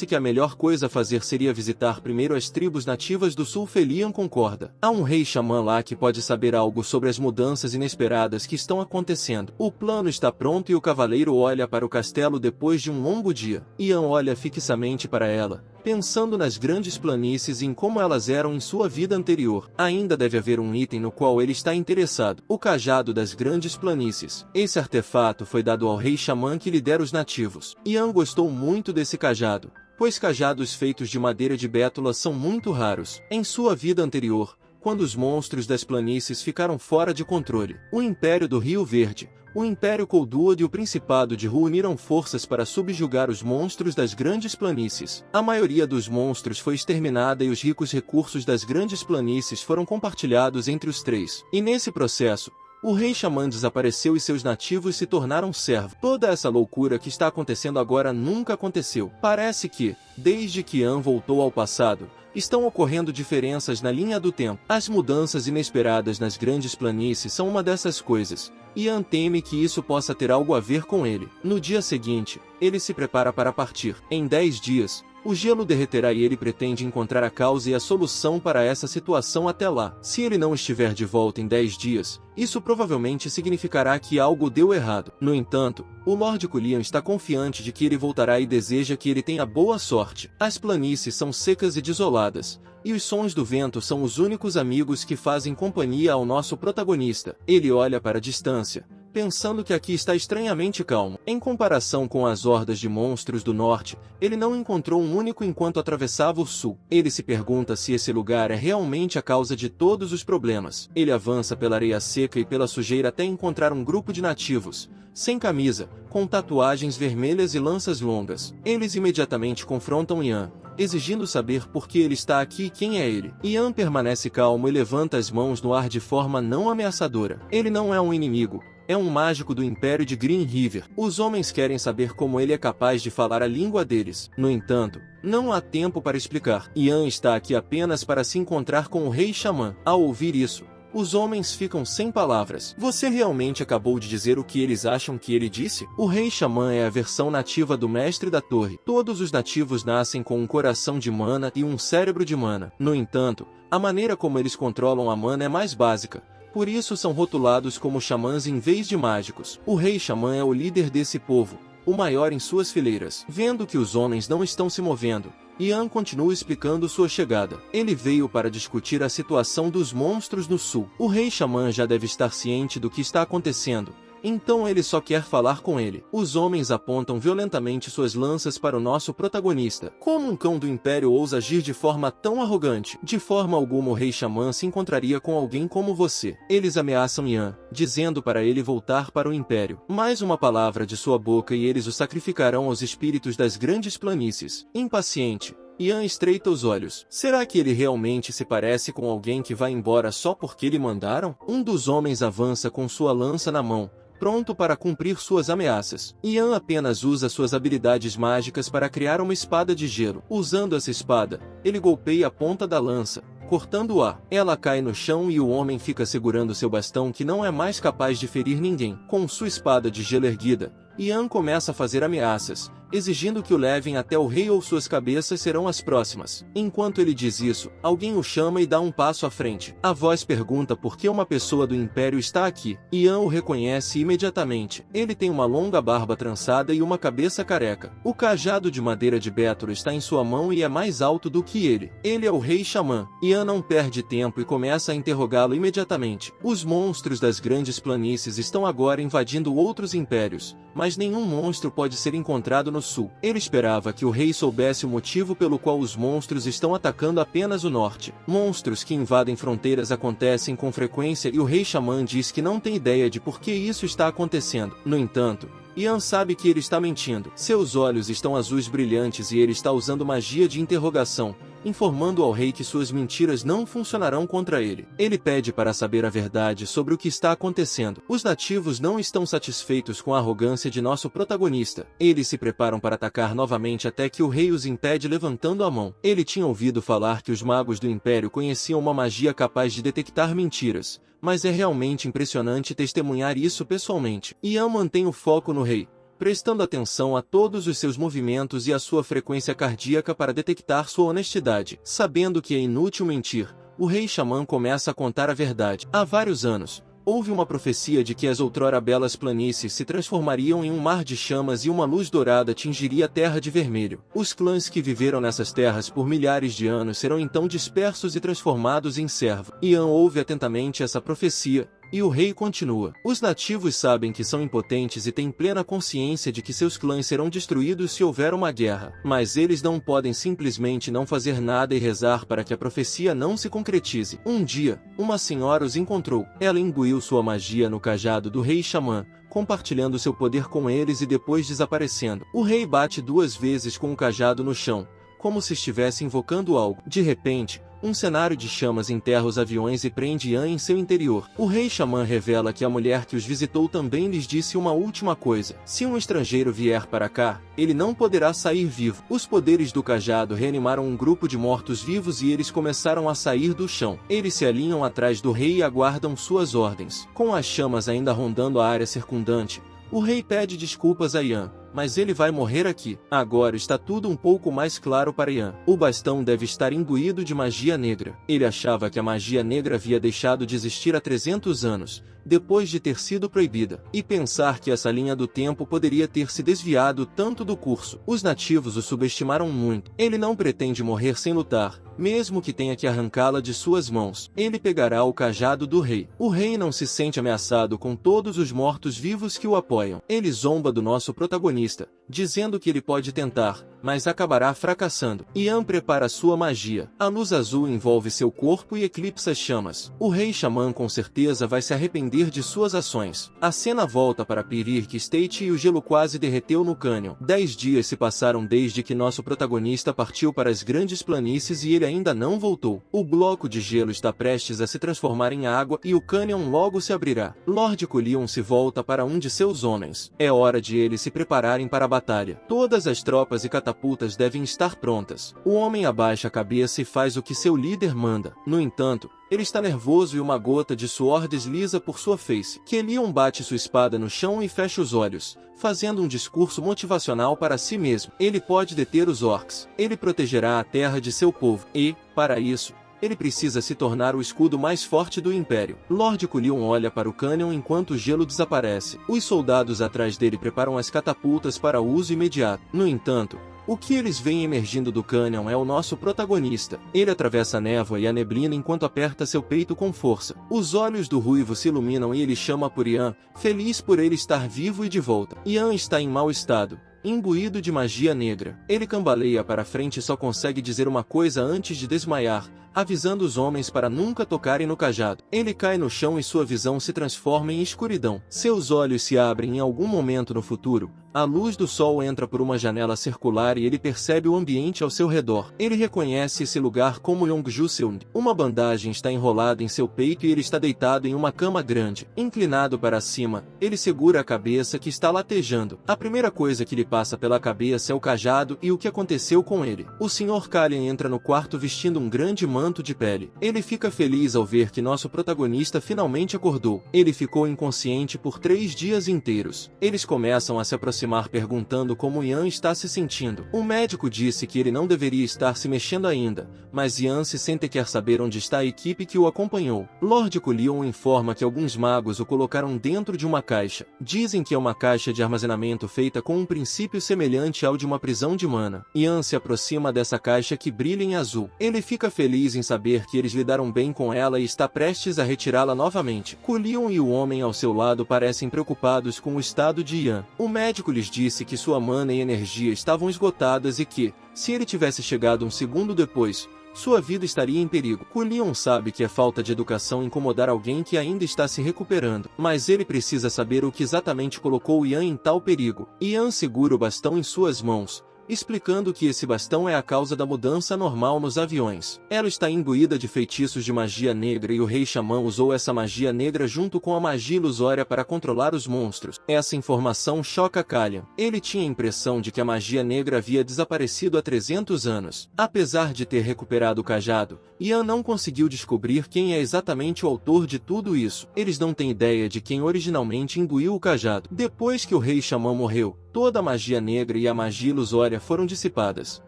que a melhor coisa a fazer seria visitar primeiro as tribos nativas do sul. Felian concorda. Há um rei xamã lá que pode saber algo sobre as mudanças inesperadas que estão acontecendo. O plano está pronto e o cavaleiro olha para o castelo depois de um longo dia. Ian olha fixamente para ela, pensando nas grandes planícies e em como elas eram em sua vida anterior. Ainda deve haver um item no qual ele está interessado: o cajado das grandes planícies. Esse artefato foi dado ao rei xamã que lidera os nativos. Ian gostou muito desse cajado, pois cajados feitos de madeira de bétula são muito raros. Em sua vida anterior, quando os monstros das planícies ficaram fora de controle, o Império do Rio Verde, o Império Coldwood e o Principado de Ru uniram forças para subjugar os monstros das grandes planícies. A maioria dos monstros foi exterminada e os ricos recursos das grandes planícies foram compartilhados entre os três. E nesse processo, o rei xamã desapareceu e seus nativos se tornaram servos. Toda essa loucura que está acontecendo agora nunca aconteceu. Parece que, desde que Ian voltou ao passado, estão ocorrendo diferenças na linha do tempo. As mudanças inesperadas nas grandes planícies são uma dessas coisas. Ian teme que isso possa ter algo a ver com ele. No dia seguinte, ele se prepara para partir. Em 10 dias, o gelo derreterá e ele pretende encontrar a causa e a solução para essa situação até lá. Se ele não estiver de volta em 10 dias, isso provavelmente significará que algo deu errado. No entanto, o Lord Cullion está confiante de que ele voltará e deseja que ele tenha boa sorte. As planícies são secas e desoladas, e os sons do vento são os únicos amigos que fazem companhia ao nosso protagonista. Ele olha para a distância, pensando que aqui está estranhamente calmo. Em comparação com as hordas de monstros do norte, ele não encontrou um único enquanto atravessava o sul. Ele se pergunta se esse lugar é realmente a causa de todos os problemas. Ele avança pela areia seca e pela sujeira até encontrar um grupo de nativos, sem camisa, com tatuagens vermelhas e lanças longas. Eles imediatamente confrontam Ian, exigindo saber por que ele está aqui e quem é ele. Ian permanece calmo e levanta as mãos no ar de forma não ameaçadora. Ele não é um inimigo. É um mágico do Império de Green River. Os homens querem saber como ele é capaz de falar a língua deles. No entanto, não há tempo para explicar. Ian está aqui apenas para se encontrar com o rei xamã. Ao ouvir isso, os homens ficam sem palavras. Você realmente acabou de dizer o que eles acham que ele disse? O rei xamã é a versão nativa do mestre da torre. Todos os nativos nascem com um coração de mana e um cérebro de mana. No entanto, a maneira como eles controlam a mana é mais básica. Por isso são rotulados como xamãs em vez de mágicos. O rei xamã é o líder desse povo, o maior em suas fileiras. Vendo que os homens não estão se movendo, Ian continua explicando sua chegada. Ele veio para discutir a situação dos monstros no sul. O rei xamã já deve estar ciente do que está acontecendo, Então ele só quer falar com ele. Os homens apontam violentamente suas lanças para o nosso protagonista. Como um cão do Império ousa agir de forma tão arrogante? De forma alguma o Rei Xamã se encontraria com alguém como você. Eles ameaçam Yan, dizendo para ele voltar para o Império. Mais uma palavra de sua boca e eles o sacrificarão aos espíritos das grandes planícies. Impaciente, Yan estreita os olhos. Será que ele realmente se parece com alguém que vai embora só porque lhe mandaram? Um dos homens avança com sua lança na mão, pronto para cumprir suas ameaças. Yan apenas usa suas habilidades mágicas para criar uma espada de gelo. Usando essa espada, ele golpeia a ponta da lança, cortando-a. Ela cai no chão e o homem fica segurando seu bastão que não é mais capaz de ferir ninguém. Com sua espada de gelo erguida, Yan começa a fazer ameaças, exigindo que o levem até o rei ou suas cabeças serão as próximas. Enquanto ele diz isso, alguém o chama e dá um passo à frente. A voz pergunta por que uma pessoa do Império está aqui. Yan o reconhece imediatamente. Ele tem uma longa barba trançada e uma cabeça careca. O cajado de madeira de Bétoro está em sua mão e é mais alto do que ele. Ele é o Rei Xamã. Yan não perde tempo e começa a interrogá-lo imediatamente. Os monstros das grandes planícies estão agora invadindo outros impérios, mas nenhum monstro pode ser encontrado no sul. Ele esperava que o rei soubesse o motivo pelo qual os monstros estão atacando apenas o norte. Monstros que invadem fronteiras acontecem com frequência e o Rei Xamã diz que não tem ideia de por que isso está acontecendo. No entanto, Yan sabe que ele está mentindo. Seus olhos estão azuis brilhantes e ele está usando magia de interrogação, informando ao rei que suas mentiras não funcionarão contra ele. Ele pede para saber a verdade sobre o que está acontecendo. Os nativos não estão satisfeitos com a arrogância de nosso protagonista. Eles se preparam para atacar novamente até que o rei os impede levantando a mão. Ele tinha ouvido falar que os magos do Império conheciam uma magia capaz de detectar mentiras, mas é realmente impressionante testemunhar isso pessoalmente. Yan mantém o foco no rei, prestando atenção a todos os seus movimentos e a sua frequência cardíaca para detectar sua honestidade. Sabendo que é inútil mentir, o Rei Xamã começa a contar a verdade. Há vários anos, houve uma profecia de que as outrora belas planícies se transformariam em um mar de chamas e uma luz dourada tingiria a terra de vermelho. Os clãs que viveram nessas terras por milhares de anos serão então dispersos e transformados em servo. Yan ouve atentamente essa profecia, e o rei continua. Os nativos sabem que são impotentes e têm plena consciência de que seus clãs serão destruídos se houver uma guerra. Mas eles não podem simplesmente não fazer nada e rezar para que a profecia não se concretize. Um dia, uma senhora os encontrou. Ela imbuiu sua magia no cajado do Rei Xamã, compartilhando seu poder com eles e depois desaparecendo. O rei bate 2 vezes com o cajado no chão, como se estivesse invocando algo. De repente, um cenário de chamas enterra os aviões e prende Yan em seu interior. O Rei Xamã revela que a mulher que os visitou também lhes disse uma última coisa. Se um estrangeiro vier para cá, ele não poderá sair vivo. Os poderes do cajado reanimaram um grupo de mortos-vivos e eles começaram a sair do chão. Eles se alinham atrás do rei e aguardam suas ordens. Com as chamas ainda rondando a área circundante, o rei pede desculpas a Yan, mas ele vai morrer aqui. Agora está tudo um pouco mais claro para Yan. O bastão deve estar imbuído de magia negra. Ele achava que a magia negra havia deixado de existir há 300 anos, depois de ter sido proibida. E pensar que essa linha do tempo poderia ter se desviado tanto do curso. Os nativos o subestimaram muito. Ele não pretende morrer sem lutar, mesmo que tenha que arrancá-la de suas mãos. Ele pegará o cajado do rei. O rei não se sente ameaçado com todos os mortos-vivos que o apoiam. Ele zomba do nosso protagonista, dizendo que ele pode tentar, mas acabará fracassando. Yan prepara sua magia. A luz azul envolve seu corpo e eclipsa as chamas. O Rei Xamã com certeza vai se arrepender de suas ações. A cena volta para Pirirk State e o gelo quase derreteu no cânion. 10 dias se passaram desde que nosso protagonista partiu para as grandes planícies e ele ainda não voltou. O bloco de gelo está prestes a se transformar em água e o cânion logo se abrirá. Lord Colion se volta para um de seus homens. É hora de eles se prepararem para a batalha. Todas as tropas e catapultas devem estar prontas. O homem abaixa a cabeça e faz o que seu líder manda. No entanto, ele está nervoso e uma gota de suor desliza por sua face. Colion bate sua espada no chão e fecha os olhos, fazendo um discurso motivacional para si mesmo. Ele pode deter os orcs. Ele protegerá a terra de seu povo. E, para isso, ele precisa se tornar o escudo mais forte do Império. Lord Colion olha para o cânion enquanto o gelo desaparece. Os soldados atrás dele preparam as catapultas para uso imediato. No entanto, O que eles veem emergindo do cânion é o nosso protagonista. Ele atravessa a névoa e a neblina enquanto aperta seu peito com força. Os olhos do ruivo se iluminam e ele chama por Ian, feliz por ele estar vivo e de volta. Ian está em mau estado, imbuído de magia negra. Ele cambaleia para frente e só consegue dizer uma coisa antes de desmaiar, avisando os homens para nunca tocarem no cajado. Ele cai no chão e sua visão se transforma em escuridão. Seus olhos se abrem em algum momento no futuro. A luz do sol entra por uma janela circular e ele percebe o ambiente ao seu redor. Ele reconhece esse lugar como Yongju-seund. Uma bandagem está enrolada em seu peito e ele está deitado em uma cama grande. Inclinado para cima, ele segura a cabeça que está latejando. A primeira coisa que lhe passa pela cabeça é o cajado e o que aconteceu com ele. O Sr. Kallen entra no quarto vestindo um grande manto de pele. Ele fica feliz ao ver que nosso protagonista finalmente acordou. Ele ficou inconsciente por 3 dias inteiros. Eles começam a se aproximar perguntando como Ian está se sentindo. O médico disse que ele não deveria estar se mexendo ainda, mas Ian se sente e quer saber onde está a equipe que o acompanhou. Lord Kulion informa que alguns magos o colocaram dentro de uma caixa. Dizem que é uma caixa de armazenamento feita com um princípio semelhante ao de uma prisão de mana. Ian se aproxima dessa caixa que brilha em azul. Ele fica feliz em saber que eles lidaram bem com ela e está prestes a retirá-la novamente. Kulion e o homem ao seu lado parecem preocupados com o estado de Ian. O médico lhes disse que sua mana e energia estavam esgotadas e que, se ele tivesse chegado um segundo depois, sua vida estaria em perigo. Kulion sabe que é falta de educação incomodar alguém que ainda está se recuperando, mas ele precisa saber o que exatamente colocou Ian em tal perigo. Ian segura o bastão em suas mãos, explicando que esse bastão é a causa da mudança normal nos aviões. Ela está imbuída de feitiços de magia negra e o rei xamã usou essa magia negra junto com a magia ilusória para controlar os monstros. Essa informação choca Kallen. Ele tinha a impressão de que a magia negra havia desaparecido há 300 anos. Apesar de ter recuperado o cajado, Ian não conseguiu descobrir quem é exatamente o autor de tudo isso. Eles não têm ideia de quem originalmente imbuiu o cajado. Depois que o rei xamã morreu, toda a magia negra e a magia ilusória foram dissipadas.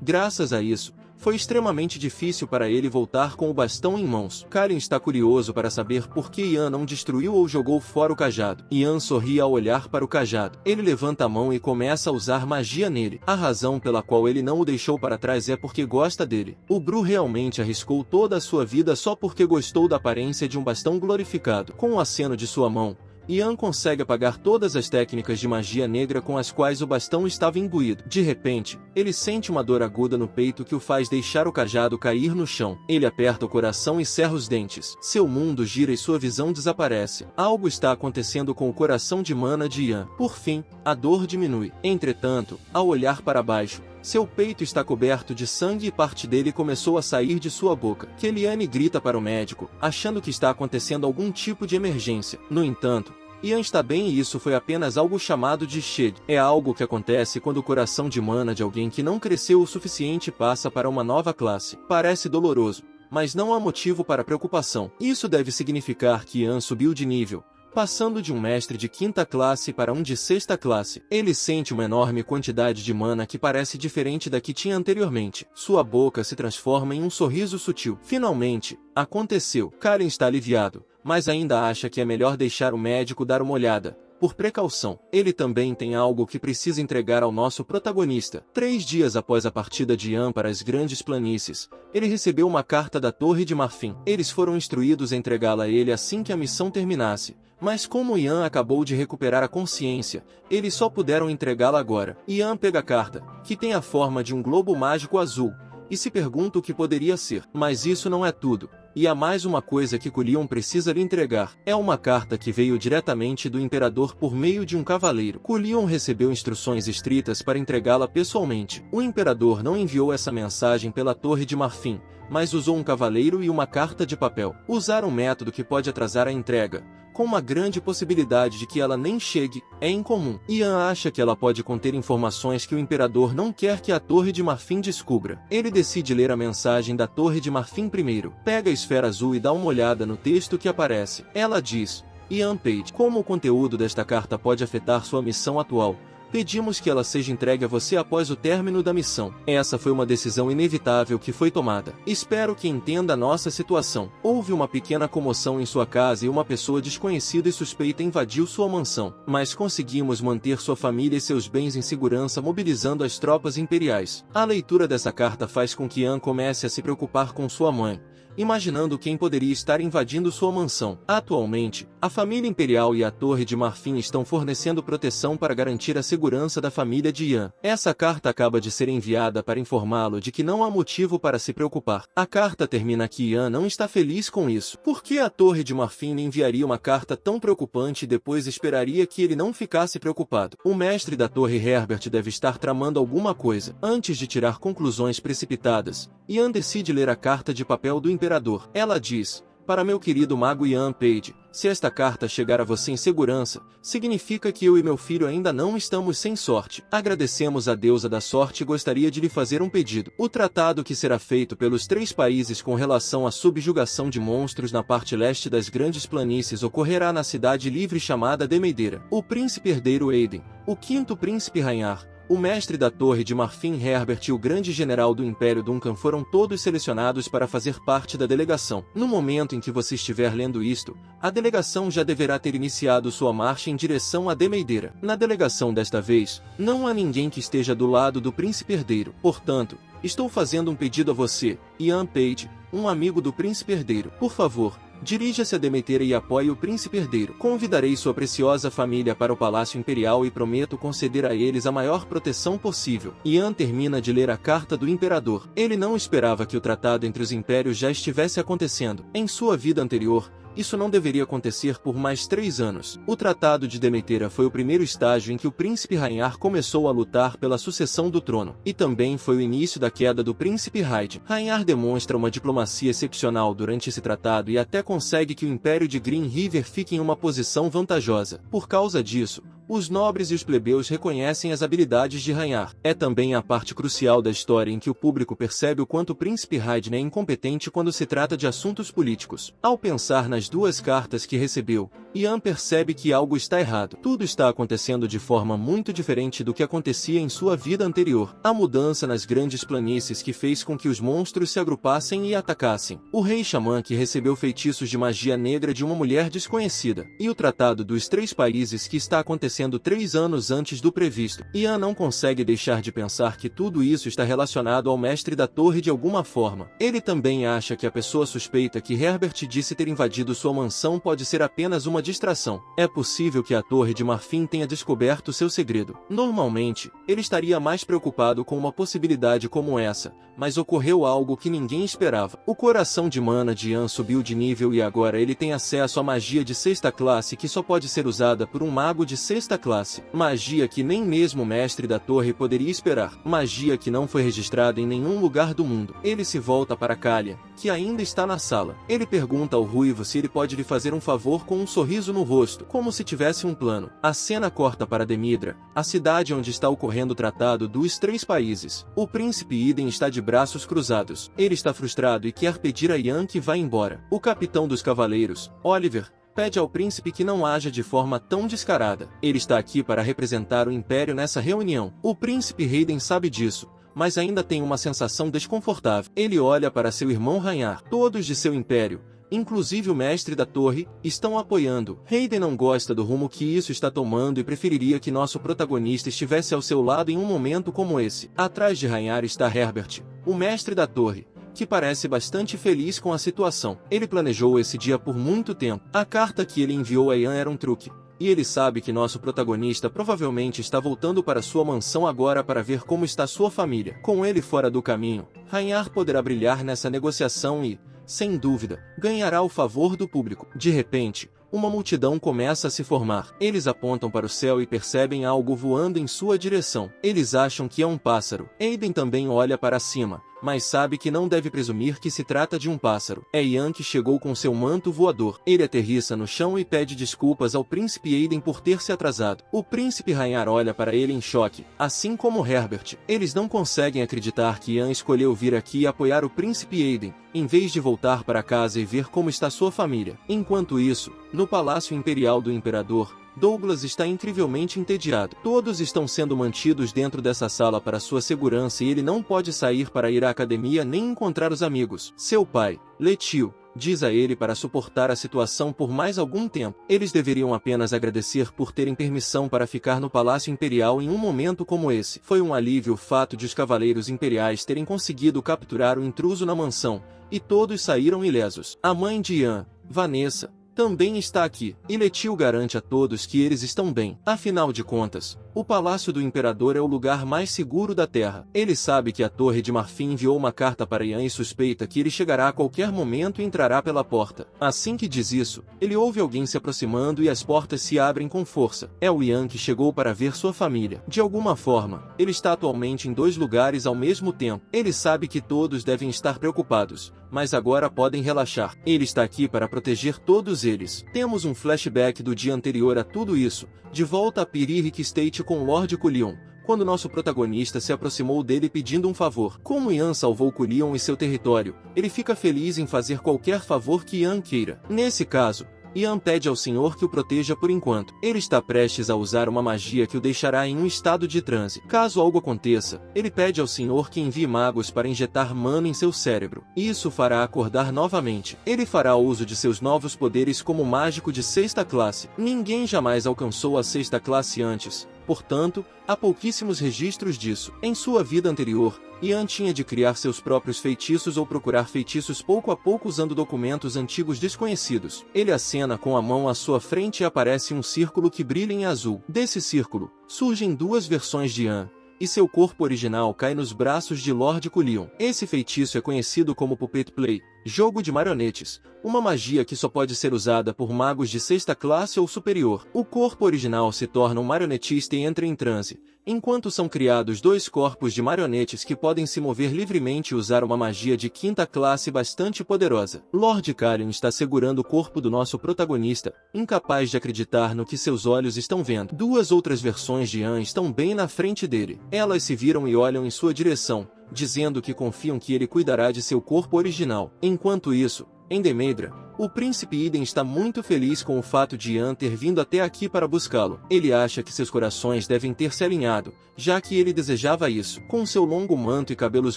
Graças a isso, foi extremamente difícil para ele voltar com o bastão em mãos. Kallen está curioso para saber por que Ian não destruiu ou jogou fora o cajado. Ian sorri ao olhar para o cajado. Ele levanta a mão e começa a usar magia nele. A razão pela qual ele não o deixou para trás é porque gosta dele. O Bru realmente arriscou toda a sua vida só porque gostou da aparência de um bastão glorificado. Com o aceno de sua mão, Ian consegue apagar todas as técnicas de magia negra com as quais o bastão estava imbuído. De repente, ele sente uma dor aguda no peito que o faz deixar o cajado cair no chão. Ele aperta o coração e cerra os dentes. Seu mundo gira e sua visão desaparece. Algo está acontecendo com o coração de mana de Ian. Por fim, a dor diminui. Entretanto, ao olhar para baixo, seu peito está coberto de sangue e parte dele começou a sair de sua boca. Kellyanne grita para o médico, achando que está acontecendo algum tipo de emergência. No entanto, Ian está bem e isso foi apenas algo chamado de shed. É algo que acontece quando o coração de mana de alguém que não cresceu o suficiente passa para uma nova classe. Parece doloroso, mas não há motivo para preocupação. Isso deve significar que Ian subiu de nível, passando de um mestre de 5ª classe para um de 6ª classe. Ele sente uma enorme quantidade de mana que parece diferente da que tinha anteriormente. Sua boca se transforma em um sorriso sutil. Finalmente, aconteceu. Kallen está aliviado, mas ainda acha que é melhor deixar o médico dar uma olhada. Por precaução, ele também tem algo que precisa entregar ao nosso protagonista. 3 dias após a partida de Ian para as Grandes Planícies, ele recebeu uma carta da Torre de Marfim. Eles foram instruídos a entregá-la a ele assim que a missão terminasse. Mas como Ian acabou de recuperar a consciência, eles só puderam entregá-la agora. Ian pega a carta, que tem a forma de um globo mágico azul, e se pergunta o que poderia ser. Mas isso não é tudo. E há mais uma coisa que Kulion precisa lhe entregar. É uma carta que veio diretamente do Imperador por meio de um cavaleiro. Kulion recebeu instruções estritas para entregá-la pessoalmente. O Imperador não enviou essa mensagem pela Torre de Marfim, mas usou um cavaleiro e uma carta de papel. Usar um método que pode atrasar a entrega, com uma grande possibilidade de que ela nem chegue, é incomum. Ian acha que ela pode conter informações que o Imperador não quer que a Torre de Marfim descubra. Ele decide ler a mensagem da Torre de Marfim primeiro. Pega a esfera azul e dá uma olhada no texto que aparece. Ela diz: Ian Page. Como o conteúdo desta carta pode afetar sua missão atual, Pedimos que ela seja entregue a você após o término da missão. Essa foi uma decisão inevitável que foi tomada. Espero que entenda a nossa situação. Houve uma pequena comoção em sua casa e uma pessoa desconhecida e suspeita invadiu sua mansão, mas conseguimos manter sua família e seus bens em segurança mobilizando as tropas imperiais. A leitura dessa carta faz com que Ian comece a se preocupar com sua mãe, imaginando quem poderia estar invadindo sua mansão. Atualmente, a família imperial e a Torre de Marfim estão fornecendo proteção para garantir a segurança da família de Ian. Essa carta acaba de ser enviada para informá-lo de que não há motivo para se preocupar. A carta termina que Ian não está feliz com isso. Por que a Torre de Marfim lhe enviaria uma carta tão preocupante e depois esperaria que ele não ficasse preocupado? O mestre da Torre Herbert deve estar tramando alguma coisa. Antes de tirar conclusões precipitadas, Ian decide ler a carta de papel do imperador. Ela diz: para meu querido mago Ian Page, se esta carta chegar a você em segurança, significa que eu e meu filho ainda não estamos sem sorte. Agradecemos a deusa da sorte e gostaria de lhe fazer um pedido. O tratado que será feito pelos 3 países com relação à subjugação de monstros na parte leste das grandes planícies ocorrerá na cidade livre chamada Demeidera. O príncipe herdeiro Aiden, o 5º príncipe Rainar, o mestre da Torre de Marfim Herbert e o grande general do Império Duncan foram todos selecionados para fazer parte da delegação. No momento em que você estiver lendo isto, a delegação já deverá ter iniciado sua marcha em direção a Demeidera. Na delegação desta vez, não há ninguém que esteja do lado do príncipe herdeiro. Portanto, estou fazendo um pedido a você, Ian Page, um amigo do príncipe herdeiro. Por favor, dirija-se a Demeidera e apoie o príncipe herdeiro. Convidarei sua preciosa família para o Palácio Imperial e prometo conceder a eles a maior proteção possível. Ian termina de ler a carta do imperador. Ele não esperava que o tratado entre os impérios já estivesse acontecendo. Em sua vida anterior, isso não deveria acontecer por mais 3 anos. O Tratado de Demeidera foi o primeiro estágio em que o príncipe Rainar começou a lutar pela sucessão do trono, e também foi o início da queda do príncipe Raiden. Rainar demonstra uma diplomacia excepcional durante esse tratado e até consegue que o Império de Green River fique em uma posição vantajosa. Por causa disso, os nobres e os plebeus reconhecem as habilidades de Rainar. É também a parte crucial da história em que o público percebe o quanto o príncipe Raiden é incompetente quando se trata de assuntos políticos. Ao pensar nas 2 cartas que recebeu, Ian percebe que algo está errado. Tudo está acontecendo de forma muito diferente do que acontecia em sua vida anterior. A mudança nas grandes planícies que fez com que os monstros se agrupassem e atacassem. O rei xamã que recebeu feitiços de magia negra de uma mulher desconhecida. E o tratado dos 3 países que está acontecendo 3 anos antes do previsto. Ian não consegue deixar de pensar que tudo isso está relacionado ao mestre da torre de alguma forma. Ele também acha que a pessoa suspeita que Herbert disse ter invadido sua mansão pode ser apenas uma distração. É possível que a Torre de Marfim tenha descoberto seu segredo. Normalmente, ele estaria mais preocupado com uma possibilidade como essa, mas ocorreu algo que ninguém esperava. O coração de mana de Ian subiu de nível e agora ele tem acesso à magia de 6ª classe que só pode ser usada por um mago de 6ª classe. Magia que nem mesmo o mestre da torre poderia esperar. Magia que não foi registrada em nenhum lugar do mundo. Ele se volta para Kalia, que ainda está na sala. Ele pergunta ao ruivo se ele pode lhe fazer um favor com um sorriso no rosto, como se tivesse um plano. A cena corta para Demidra, a cidade onde está ocorrendo o tratado dos 3 países. O príncipe Iden está de braços cruzados. Ele está frustrado e quer pedir a Ian que vá embora. O capitão dos cavaleiros, Oliver, pede ao príncipe que não haja de forma tão descarada. Ele está aqui para representar o Império nessa reunião. O príncipe Hayden sabe disso, mas ainda tem uma sensação desconfortável. Ele olha para seu irmão Rainar. Todos de seu império, inclusive o mestre da torre, estão apoiando. Hayden não gosta do rumo que isso está tomando e preferiria que nosso protagonista estivesse ao seu lado em um momento como esse. Atrás de Rainar está Herbert, o mestre da torre, que parece bastante feliz com a situação. Ele planejou esse dia por muito tempo. A carta que ele enviou a Ian era um truque, e ele sabe que nosso protagonista provavelmente está voltando para sua mansão agora para ver como está sua família. Com ele fora do caminho, Rainar poderá brilhar nessa negociação e, sem dúvida, ganhará o favor do público. De repente, uma multidão começa a se formar. Eles apontam para o céu e percebem algo voando em sua direção. Eles acham que é um pássaro. Aiden também olha para cima, mas sabe que não deve presumir que se trata de um pássaro. É Ian que chegou com seu manto voador. Ele aterrissa no chão e pede desculpas ao príncipe Aiden por ter se atrasado. O príncipe Rainar olha para ele em choque, assim como Herbert. Eles não conseguem acreditar que Ian escolheu vir aqui e apoiar o príncipe Aiden, em vez de voltar para casa e ver como está sua família. Enquanto isso, no Palácio Imperial do Imperador, Douglas está incrivelmente entediado. Todos estão sendo mantidos dentro dessa sala para sua segurança e ele não pode sair para ir à academia nem encontrar os amigos. Seu pai, Letio, diz a ele para suportar a situação por mais algum tempo. Eles deveriam apenas agradecer por terem permissão para ficar no Palácio Imperial em um momento como esse. Foi um alívio o fato de os Cavaleiros Imperiais terem conseguido capturar o intruso na mansão, e todos saíram ilesos. A mãe de Ian, Vanessa, também está aqui, e Letio garante a todos que eles estão bem. Afinal de contas, o Palácio do Imperador é o lugar mais seguro da Terra. Ele sabe que a Torre de Marfim enviou uma carta para Ian e suspeita que ele chegará a qualquer momento e entrará pela porta. Assim que diz isso, ele ouve alguém se aproximando e as portas se abrem com força. É o Ian que chegou para ver sua família. De alguma forma, ele está atualmente em 2 lugares ao mesmo tempo. Ele sabe que todos devem estar preocupados, mas agora podem relaxar. Ele está aqui para proteger todos eles. Temos um flashback do dia anterior a tudo isso, de volta a Pyrrhic State com Lord Culion, quando nosso protagonista se aproximou dele pedindo um favor. Como Ian salvou Culion e seu território, ele fica feliz em fazer qualquer favor que Ian queira. Nesse caso, Ian pede ao Senhor que o proteja por enquanto. Ele está prestes a usar uma magia que o deixará em um estado de transe. Caso algo aconteça, ele pede ao Senhor que envie magos para injetar mana em seu cérebro. Isso o fará acordar novamente. Ele fará uso de seus novos poderes como mágico de 6ª classe. Ninguém jamais alcançou a 6ª classe antes. Portanto, há pouquíssimos registros disso. Em sua vida anterior, Ian tinha de criar seus próprios feitiços ou procurar feitiços pouco a pouco usando documentos antigos desconhecidos. Ele acena com a mão à sua frente e aparece um círculo que brilha em azul. Desse círculo, surgem 2 versões de Ian, e seu corpo original cai nos braços de Lord Culion. Esse feitiço é conhecido como Puppet Play, jogo de marionetes, uma magia que só pode ser usada por magos de 6ª classe ou superior. O corpo original se torna um marionetista e entra em transe, enquanto são criados 2 corpos de marionetes que podem se mover livremente e usar uma magia de 5ª classe bastante poderosa. Lord Culion está segurando o corpo do nosso protagonista, incapaz de acreditar no que seus olhos estão vendo. 2 outras versões de Ian estão bem na frente dele. Elas se viram e olham em sua direção, dizendo que confiam que ele cuidará de seu corpo original. Enquanto isso, em Demeidra, o príncipe Iden está muito feliz com o fato de Ian ter vindo até aqui para buscá-lo. Ele acha que seus corações devem ter se alinhado, já que ele desejava isso. Com seu longo manto e cabelos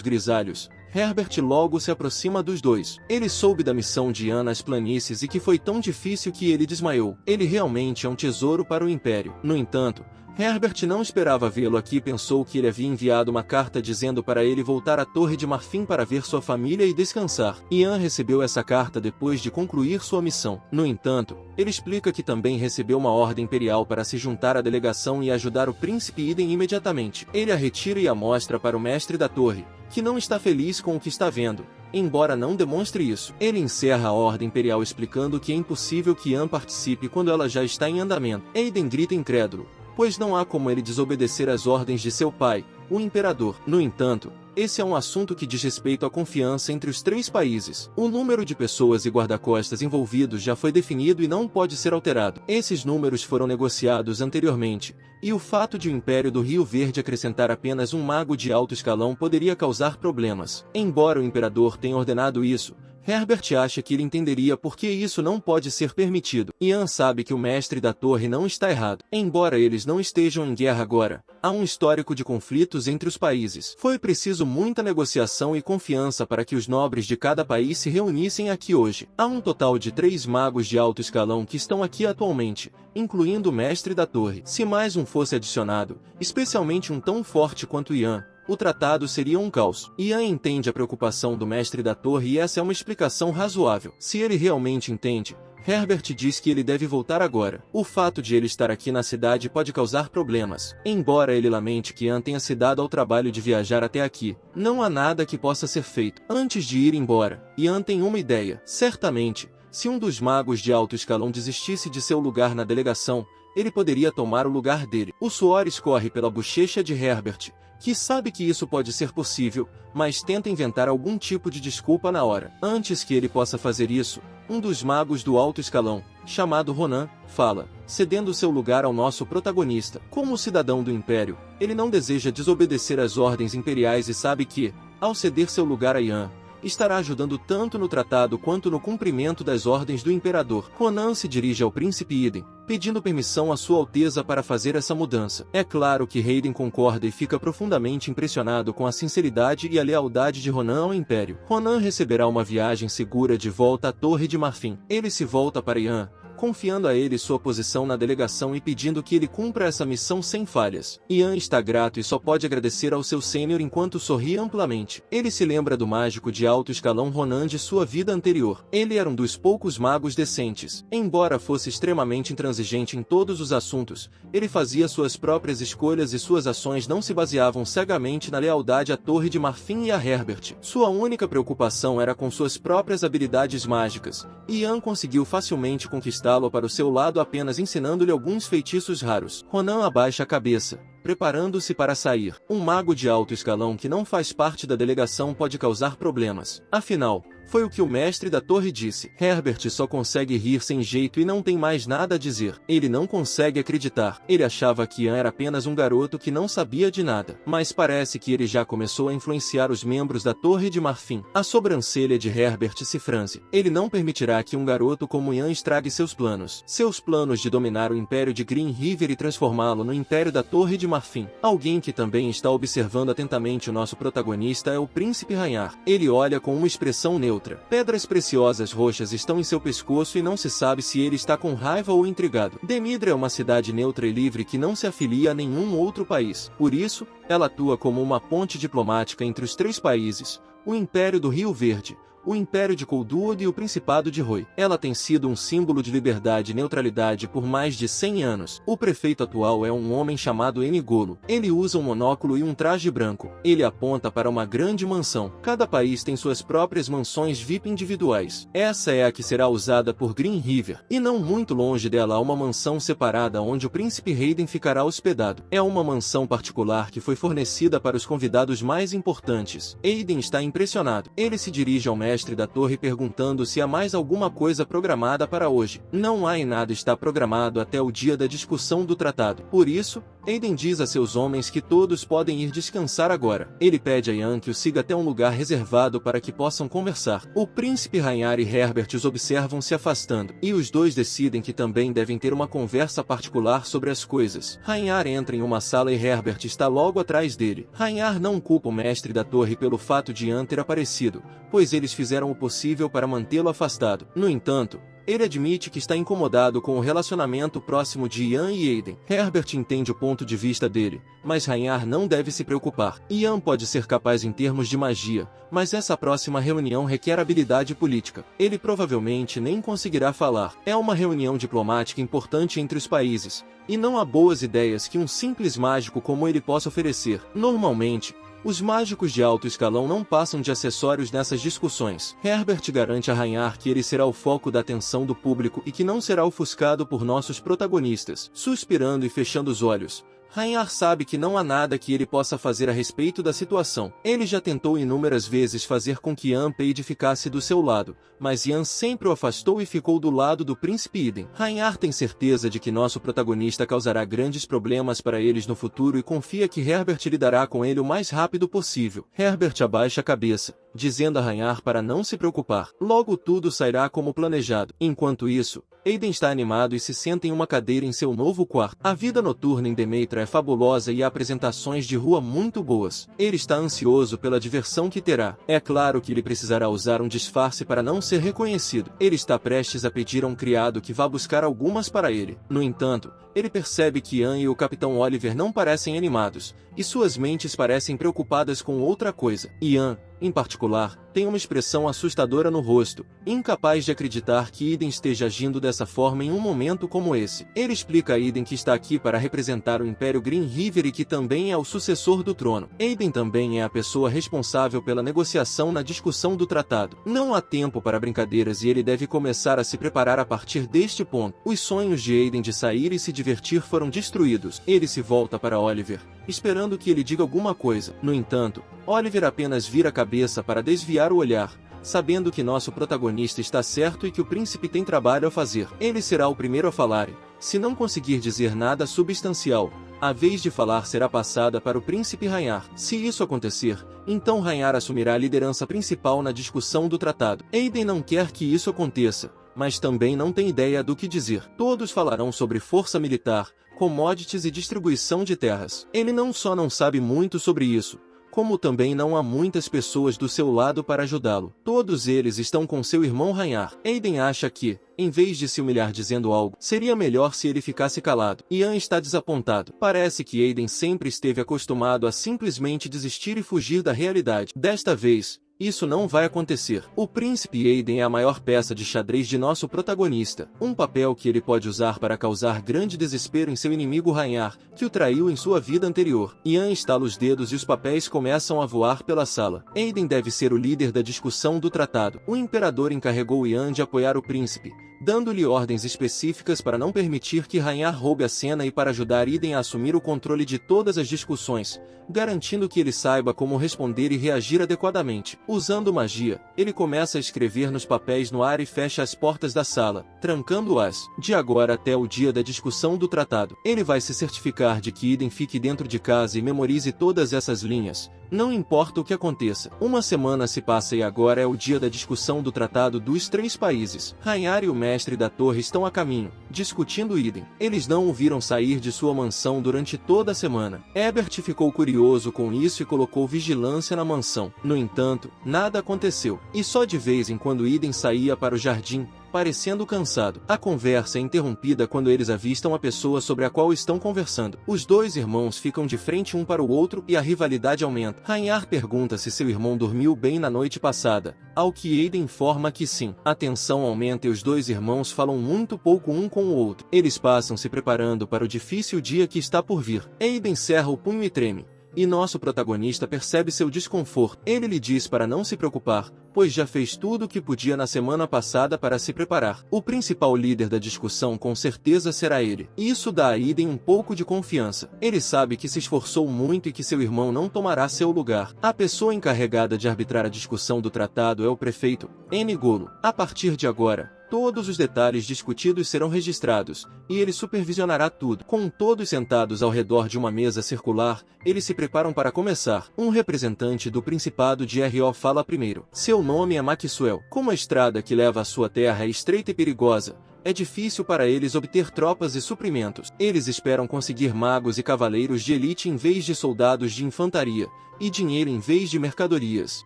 grisalhos, Herbert logo se aproxima dos 2. Ele soube da missão de Ian nas planícies e que foi tão difícil que ele desmaiou. Ele realmente é um tesouro para o Império. No entanto, Herbert não esperava vê-lo aqui e pensou que ele havia enviado uma carta dizendo para ele voltar à Torre de Marfim para ver sua família e descansar. Ian recebeu essa carta depois de concluir sua missão. No entanto, ele explica que também recebeu uma ordem imperial para se juntar à delegação e ajudar o príncipe Iden imediatamente. Ele a retira e a mostra para o mestre da torre, que não está feliz com o que está vendo, embora não demonstre isso. Ele encerra a ordem imperial explicando que é impossível que Ian participe quando ela já está em andamento. Aiden grita incrédulo, pois não há como ele desobedecer às ordens de seu pai, o imperador. No entanto, esse é um assunto que diz respeito à confiança entre os 3 países. O número de pessoas e guarda-costas envolvidos já foi definido e não pode ser alterado. Esses números foram negociados anteriormente, e o fato de o Império do Rio Verde acrescentar apenas um mago de alto escalão poderia causar problemas. Embora o imperador tenha ordenado isso, Herbert acha que ele entenderia por que isso não pode ser permitido. Ian sabe que o mestre da torre não está errado. Embora eles não estejam em guerra agora, há um histórico de conflitos entre os países. Foi preciso muita negociação e confiança para que os nobres de cada país se reunissem aqui hoje. Há um total de 3 magos de alto escalão que estão aqui atualmente, incluindo o mestre da torre. Se mais um fosse adicionado, especialmente um tão forte quanto Ian, o tratado seria um caos. Ian entende a preocupação do mestre da torre e essa é uma explicação razoável. Se ele realmente entende, Herbert diz que ele deve voltar agora. O fato de ele estar aqui na cidade pode causar problemas. Embora ele lamente que Ian tenha se dado ao trabalho de viajar até aqui, não há nada que possa ser feito. Antes de ir embora, Ian tem uma ideia. Certamente, se um dos magos de alto escalão desistisse de seu lugar na delegação, ele poderia tomar o lugar dele. O suor escorre pela bochecha de Herbert, que sabe que isso pode ser possível, mas tenta inventar algum tipo de desculpa na hora. Antes que ele possa fazer isso, um dos magos do alto escalão, chamado Ronan, fala, cedendo seu lugar ao nosso protagonista. Como cidadão do Império, ele não deseja desobedecer às ordens imperiais e sabe que, ao ceder seu lugar a Ian, estará ajudando tanto no tratado quanto no cumprimento das ordens do imperador. Ronan se dirige ao príncipe Iden, pedindo permissão à sua alteza para fazer essa mudança. É claro que Hayden concorda e fica profundamente impressionado com a sinceridade e a lealdade de Ronan ao Império. Ronan receberá uma viagem segura de volta à Torre de Marfim. Ele se volta para Ian, confiando a ele sua posição na delegação e pedindo que ele cumpra essa missão sem falhas. Ian está grato e só pode agradecer ao seu sênior enquanto sorri amplamente. Ele se lembra do mágico de alto escalão Ronan de sua vida anterior. Ele era um dos poucos magos decentes. Embora fosse extremamente intransigente em todos os assuntos, ele fazia suas próprias escolhas e suas ações não se baseavam cegamente na lealdade à Torre de Marfim e a Herbert. Sua única preocupação era com suas próprias habilidades mágicas. Ian conseguiu facilmente conquistá-lo para o seu lado apenas ensinando-lhe alguns feitiços raros. Ronan abaixa a cabeça, preparando-se para sair. Um mago de alto escalão que não faz parte da delegação pode causar problemas. Afinal, foi o que o mestre da torre disse. Herbert só consegue rir sem jeito e não tem mais nada a dizer. Ele não consegue acreditar. Ele achava que Ian era apenas um garoto que não sabia de nada. Mas parece que ele já começou a influenciar os membros da Torre de Marfim. A sobrancelha de Herbert se franze. Ele não permitirá que um garoto como Ian estrague seus planos. Seus planos de dominar o Império de Green River e transformá-lo no Império da Torre de Marfim. Alguém que também está observando atentamente o nosso protagonista é o Príncipe Rhaenyra. Ele olha com uma expressão neutra. Pedras preciosas roxas estão em seu pescoço e não se sabe se ele está com raiva ou intrigado. Demidra é uma cidade neutra e livre que não se afilia a nenhum outro país. Por isso, ela atua como uma ponte diplomática entre os três países, o Império do Rio Verde, o Império de Coldwood e o Principado de Roi. Ela tem sido um símbolo de liberdade e neutralidade por mais de 100 anos. O prefeito atual é um homem chamado Enigolo. Ele usa um monóculo e um traje branco. Ele aponta para uma grande mansão. Cada país tem suas próprias mansões VIP individuais. Essa é a que será usada por Green River. E não muito longe dela há uma mansão separada onde o príncipe Hayden ficará hospedado. É uma mansão particular que foi fornecida para os convidados mais importantes. Hayden está impressionado. Ele se dirige ao mestre da torre perguntando se há mais alguma coisa programada para hoje. Não há e nada está programado até o dia da discussão do tratado. Por isso, Hayden diz a seus homens que todos podem ir descansar agora. Ele pede a Ian que o siga até um lugar reservado para que possam conversar. O príncipe Rhaenyra e Herbert os observam se afastando, e os dois decidem que também devem ter uma conversa particular sobre as coisas. Rhaenyra entra em uma sala e Herbert está logo atrás dele. Rhaenyra não culpa o mestre da torre pelo fato de Ian ter aparecido, pois eles fizeram o possível para mantê-lo afastado. No entanto, ele admite que está incomodado com o relacionamento próximo de Ian e Hayden. Herbert entende o ponto de vista dele, mas Rhaenyra não deve se preocupar. Ian pode ser capaz em termos de magia, mas essa próxima reunião requer habilidade política. Ele provavelmente nem conseguirá falar. É uma reunião diplomática importante entre os países, e não há boas ideias que um simples mágico como ele possa oferecer. Normalmente, os mágicos de alto escalão não passam de acessórios nessas discussões. Herbert garante a Rhaenyra que ele será o foco da atenção do público e que não será ofuscado por nossos protagonistas. Suspirando e fechando os olhos, Rhaenyra sabe que não há nada que ele possa fazer a respeito da situação. Ele já tentou inúmeras vezes fazer com que Ian Pade ficasse do seu lado, mas Ian sempre o afastou e ficou do lado do príncipe Iden. Rhaenyra tem certeza de que nosso protagonista causará grandes problemas para eles no futuro e confia que Herbert lidará com ele o mais rápido possível. Herbert abaixa a cabeça, dizendo a Rhaenyra para não se preocupar. Logo tudo sairá como planejado. Enquanto isso, Hayden está animado e se senta em uma cadeira em seu novo quarto. A vida noturna em Demetra é fabulosa e há apresentações de rua muito boas. Ele está ansioso pela diversão que terá. É claro que ele precisará usar um disfarce para não ser reconhecido. Ele está prestes a pedir a um criado que vá buscar algumas para ele. No entanto, ele percebe que Ian e o Capitão Oliver não parecem animados, e suas mentes parecem preocupadas com outra coisa. Ian, em particular, tem uma expressão assustadora no rosto, incapaz de acreditar que Iden esteja agindo dessa forma em um momento como esse. Ele explica a Iden que está aqui para representar o Império Green River e que também é o sucessor do trono. Iden também é a pessoa responsável pela negociação na discussão do tratado. Não há tempo para brincadeiras e ele deve começar a se preparar a partir deste ponto. Os sonhos de Iden de sair e se divertir foram destruídos. Ele se volta para Oliver, esperando que ele diga alguma coisa. No entanto, Oliver apenas vira a cabeça para desviar o olhar, sabendo que nosso protagonista está certo e que o príncipe tem trabalho a fazer. Ele será o primeiro a falar e, se não conseguir dizer nada substancial, a vez de falar será passada para o príncipe Rhaenyra. Se isso acontecer, então Rhaenyra assumirá a liderança principal na discussão do tratado. Aiden não quer que isso aconteça, mas também não tem ideia do que dizer. Todos falarão sobre força militar, commodities e distribuição de terras. Ele não só não sabe muito sobre isso, como também não há muitas pessoas do seu lado para ajudá-lo. Todos eles estão com seu irmão Rhaenyra. Aiden acha que, em vez de se humilhar dizendo algo, seria melhor se ele ficasse calado. Ian está desapontado. Parece que Aiden sempre esteve acostumado a simplesmente desistir e fugir da realidade. Desta vez, isso não vai acontecer. O príncipe Aiden é a maior peça de xadrez de nosso protagonista, um papel que ele pode usar para causar grande desespero em seu inimigo Rhaenyra, que o traiu em sua vida anterior. Ian estala os dedos e os papéis começam a voar pela sala. Aiden deve ser o líder da discussão do tratado. O imperador encarregou Ian de apoiar o príncipe, dando-lhe ordens específicas para não permitir que Rhaenyra roube a cena e para ajudar Aiden a assumir o controle de todas as discussões, garantindo que ele saiba como responder e reagir adequadamente. Usando magia, ele começa a escrever nos papéis no ar e fecha as portas da sala, trancando-as. De agora até o dia da discussão do tratado, ele vai se certificar de que Aiden fique dentro de casa e memorize todas essas linhas, não importa o que aconteça. Uma semana se passa e agora é o dia da discussão do tratado dos 3 países. Rhaenyra e o mestre da torre estão a caminho, discutindo Aiden. Eles não o viram sair de sua mansão durante toda a semana. Ebert ficou curioso com isso e colocou vigilância na mansão. No entanto, nada aconteceu, e só de vez em quando Aiden saía para o jardim, parecendo cansado. A conversa é interrompida quando eles avistam a pessoa sobre a qual estão conversando. Os 2 irmãos ficam de frente um para o outro e a rivalidade aumenta. Rhaenyra pergunta se seu irmão dormiu bem na noite passada, ao que Aiden informa que sim. A tensão aumenta e os 2 irmãos falam muito pouco um com o outro. Eles passam se preparando para o difícil dia que está por vir. Aiden cerra o punho e treme, e nosso protagonista percebe seu desconforto. Ele lhe diz para não se preocupar, pois já fez tudo o que podia na semana passada para se preparar. O principal líder da discussão com certeza será ele. Isso dá a Aiden um pouco de confiança. Ele sabe que se esforçou muito e que seu irmão não tomará seu lugar. A pessoa encarregada de arbitrar a discussão do tratado é o prefeito, Enigolo. A partir de agora, todos os detalhes discutidos serão registrados, e ele supervisionará tudo. Com todos sentados ao redor de uma mesa circular, eles se preparam para começar. Um representante do Principado de R.O. fala primeiro. Seu nome é Maxwell. Como a estrada que leva à sua terra é estreita e perigosa, é difícil para eles obter tropas e suprimentos. Eles esperam conseguir magos e cavaleiros de elite em vez de soldados de infantaria, e dinheiro em vez de mercadorias.